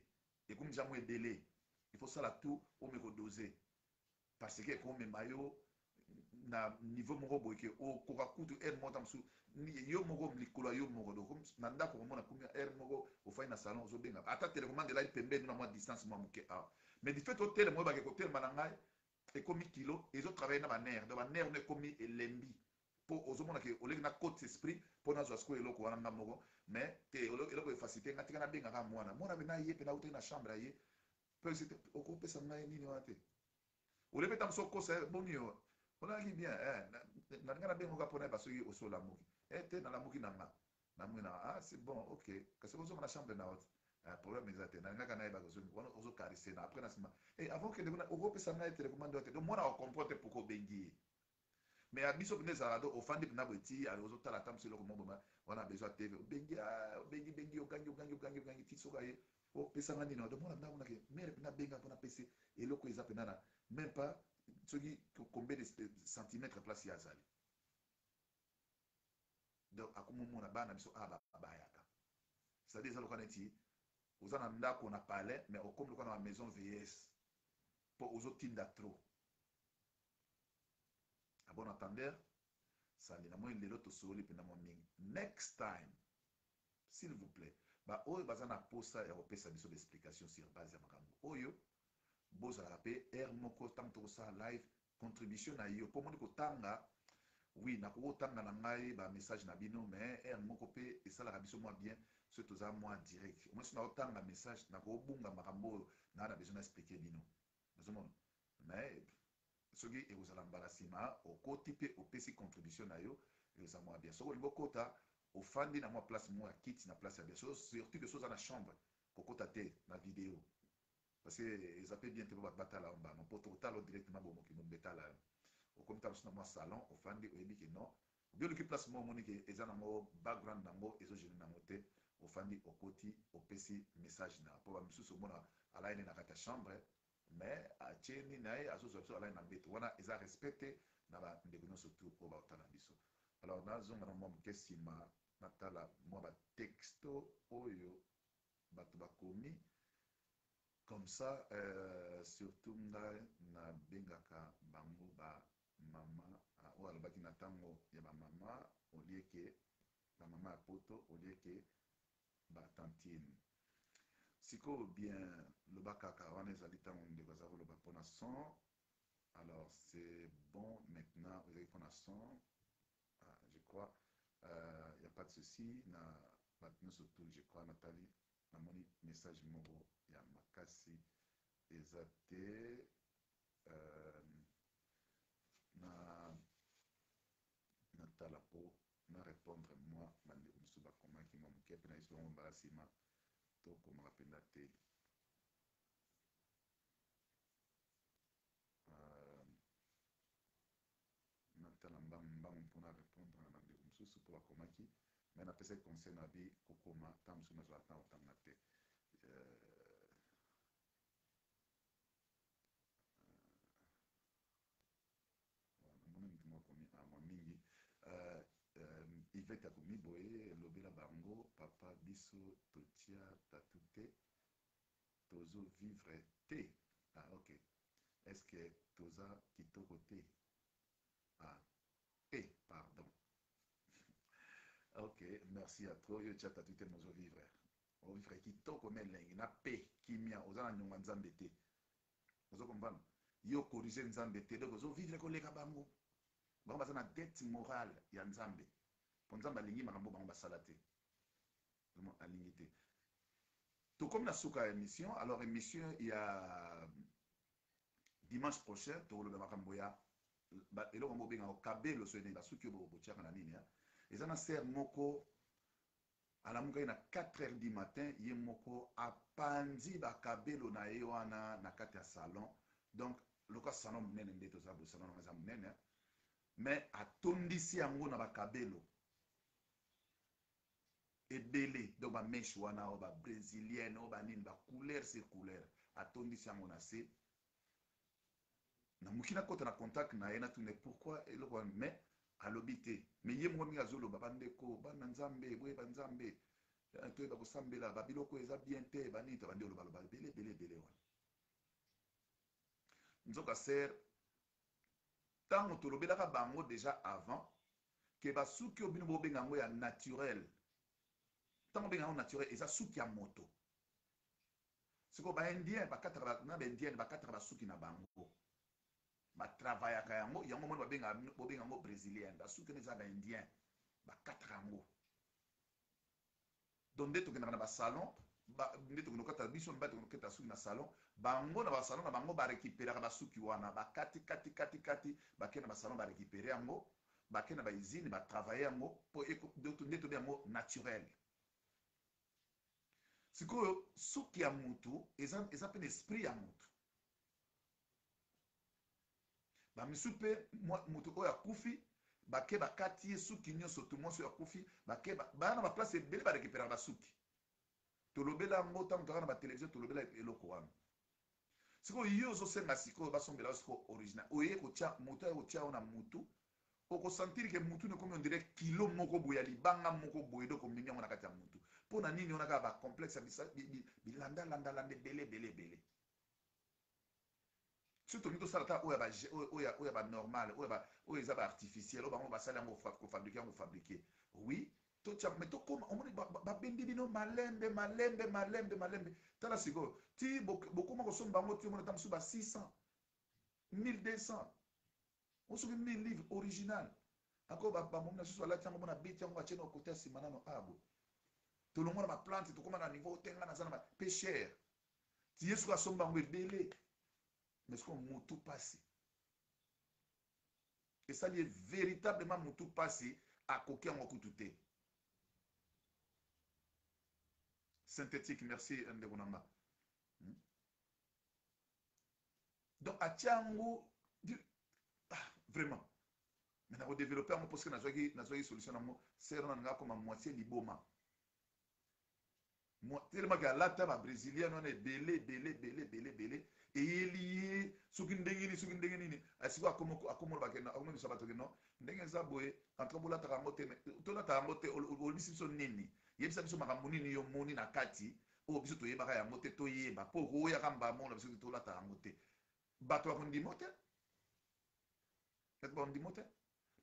ekomi dia mwa ebele il faut sala tout ome kodose parce que ekomema yo na niveau moko boye ke okoka kutu ere moko ta mosusu yo moko likolo ya yo moko donc na ndako komona komi ere moko ofai na salon ozobenga ata telecommande elali pembeni na mwa distance mwa moke awa mais du fait otelema oyebake kotelema na ngai ekomi kilo ezotravaille na banere donc banere no ekomi elembi mpo ozomona ke oleki na cote esprit mpo nazwa sikoyo eloko wana nga moko mais te eloko efacilité nga tika nabengaka mwana mpe na ye mpe nautaki na chambre ya ye okopesa ngai nini wana te olebeta moso kosa bongi yo onaki bien nalinga nabengoka mpona yeba soki osolamuki te nalamuki na nga namuki na c'est bon ok kasi ozonga na chambre na ote problème eza te nalingaka nayeba ozokarise na après na nsima avant kende kuna okopesa ngai télécommande te donc mwana akomprendre te pourquoi obengi ye mais ya biso mpena ezalaka to ofandi mpena boye ti ozotala ata moso eloko moko wana besoin tv obengi ogangi ti soki aye opesanga nini donc mwana mpena amonake mare mpena abenga mpona apesi eloko eza mpena na même pas soki combien de centimètres place ye azali donc akomomona bana biso bayaka c'est-à-dire eza loka neti oza na ndako na palais mais okomi loka na maison vs mpo ozotinda trop a bon entendeur sali na moi lelo tosoli mpena mwa mingi next time s'il vous plaît baoyo baza na posa ya kopesa biso baexplication sur base ya makambo oyo bozalaka mpe aire moko ntango tokosala live contribution na yo mpo moni kotanga oui nakoki kotanga na ngai bamessage na bino mais aire moko mpe esalaka biso mwa bien soki toza mwa direct omoi so nakotanga message nakobunga makambo oyo naa na besoin na explike bino nazomona mais soki ekozala mbala nsima okoti mpe opesi contribution na yo eza mwa bien soki olingi okota ofandi na mwa place moko ya kiti na place ya bien surtout ke so oza na chambre kokota te na video parce que eza mpe bien te mpo bato batala mbano mpo tokotala directement bomokino betala okomi tala mosu na mwa salon ofandi oyebi ke non bioluki place moko omoni ke eza nango background nango ezogene nango te ofandi okoti opesi message na mpo bamisusu omona alaine na kati ya chambre mais atie nini na ye azozwa biso alaine na mbeto wana eza respecte na bandeko nyonso tu oyo baotala biso alors nazonga na mwa moke nsima natala mwa batexto oyo bato bakomi comme ça surtout ngai nabengaka bango bamama oyo alobaki na ntango ya bamama olieke bamama ya poto olieke batantine sikoyo bien loba kaka wana ezali ntango ndeko aza koloba mpona son alors c'est bon maintenant ezali mpona son je crois y a pas de souci na bato nyonso tu je crois natali namoni message moko ya makasi eza te natala mpo na répondre moi bandeko mosusu bakomaki mwa moke mpe na yesu bango mbala nsima tokomaka mpenza te natala mbambu mpona répondre na bandeko mosusu mpo bakomaki me napesaki conseil na bi kokoma ntango mosusu nazwala ntango kotanga te namoni mutu moko akomi mwa mingi ivete akomi boye elobela bango papa biso totia tatu te tozovivre te ok est-ce que toza kitoko te pardon ok merci à trop yo tia tatu te mozovivre ovivre kitoko me elengi na pe kimia oza na nyonga nzambe te ozokomprendre yo corrige nzambe te donc ozovivre koleka bango bango baza na dette morale ya nzambe mpo nzambe alingi makambo bango basala te alingi te tokomi na suka ya émission alors émission ya dimanche prochain tokoloba makambo ya eloko yango obengaka kabelo soki basuki oyo botiaka na nini eza na sere moko alamukaki na 4h du matin ye moko apanzi bakabelo na ye wana na kati ya salon donc loka salon monene nde toza bo salon nango eza monene mais atondisi yango na bakabelo ebele donc bameshe wana oyo babrésilienne oyo banini bacouleur sur couleur atondisi yango na se namuki nakota na contact na ye natune pourquoi eloko wana mais alobi te mais ye moko mingi azoloba bandeko bana nzambe boyeba nzambe toyeba kosambela babiloko eza bien te banini tabandi olobaloba ebele wana nzoka ser ntango tolobelaka bango déjà avant ke basuki oyo bino bobenga yango ya naturel ntango obenga yango naturel eza suki ya moto sikoyo baindien na baindienne bakataka basuki na bango batravaillaka yango moni bobenga yango brésilien basuki eza baindien bakataka yango donc nde tokendaka na basalon nde tokonokata biso mibali tokonoketa suki na salon bango na basalon na bango barécupéraka basuki wana bakati bakende na basalon barécupéré yango bakende na bausine batravaille yango mpo nde tobi yango naturel. Sikoyo suki ya mutu eza mpe na esprit ya mutu. Bamisu mpe mutu oyo akufi bake bakati ye suki nyonso to mwonso ya kufi bake baya na baplace ebele barécupéraka basuki. Tolobela yango ntango toka na batelevizio tolobela eloko wana. Sikoyo yo ozosenga sikoyo basombela sikoyo original oye kotia moto aye kotia oyo na mutu okosantiri ke mutu nekomi ondire kilo moko boye ya libanga moko boye doko mingi yango na kati ya mutu mpo na nini onaka bacomplexe bilandalanda ebele. Surtout nous ça ta oya ba normal oya eza ba artificiel o bango basala yango fabriquer oui to tia mais to comme on ba bendi bino malembe tala siko ti beaucoup mo somba bango ti mo tam su ba 600 1200 on su 1000 livres original encore ba mo na su la tango na beti yango achena au côté simana no abo to lo mo na plante to comme na niveau tenga na zana peu cher ti yesu asomba bango ebele. Mais ce qu'on m'a tout passé. Et ça lié véritablement m'a tout passé à coquin en coututé. Synthétique, merci Ndegonanga. Donc à Tiango, vraiment. Mais on a développé un parce que nous avons une solution. C'est comme à moitié liboma. Moi, tellement que la table brésilienne on est belé. Et lié soki ndenge nini asiko akomo bakena akomo biso bato keno ndenge za boye entre bola tarango te to la tarango te olbisi biso nini yebisa biso makambo nini yo moni na kati o biso to yebaka yango te to yeba po ro ya kamba mona biso to la tarango te bato bakondimo te ndimo te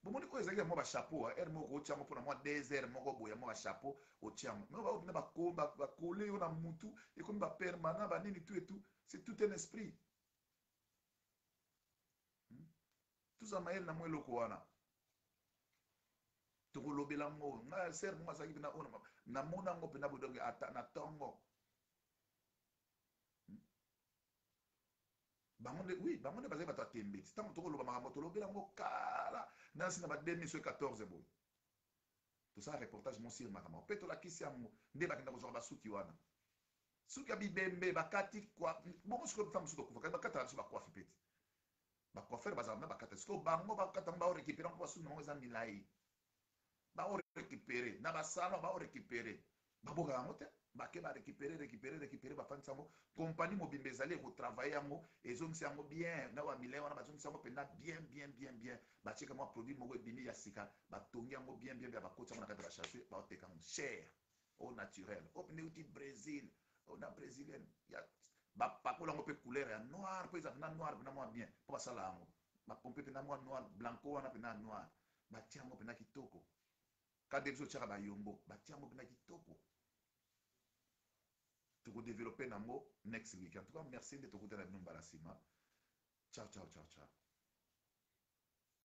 bomoni ko ezaki mo ba chapeau er moko tiango pona moi 2 heures moko boya mo ba chapeau o tiango mais ba ba coller yo na mutu et comme ba permanent ba nini tout et tout. C'est tout un esprit. Tout ça maël na moi loko wana. To lobela ngo na ser mo masaki na ona na mona ngo pena bodonge ata na tongo. Bangonde oui, bangonde bazali bato tembe. Tant to loba makambo to lobela ngo kala na sina ba 2014 boy. Tout ça reportage mon sir makambo. Peto la kisi yango nde bakenda ko ba suki wana. Suki ya bibembe bakati kwa bongo siko femme suko kufa bakata biso bakwafi peti bakwafer bazama bakata siko bango bakata ba récupérer ko basu nango za milai ba récupérer na basalo ba récupérer baboka yango te bake ba récupérer ba fansa yango compagnie mobimbe ezali ko travailler yango ezongisi yango bien na wa milai wana bazongisi yango pena bien bacheka mo produit moko ebimi ya sika batongi yango bien bakoti yango na kati ba chercher ba oteka yango cher au naturel au pneuti Brésil. On a brésilienne ya ba pakola ngo pe couleur ya noir pe na noir na moi bien pour ça là ngo ba pompe pe na moi noir blanco wana pe na noir ba tiango pe na kitoko kada biso tshaka ba yombo ba tiango pe na kitoko to ko développer nango next week en tout cas merci de te côté na bino balasima ciao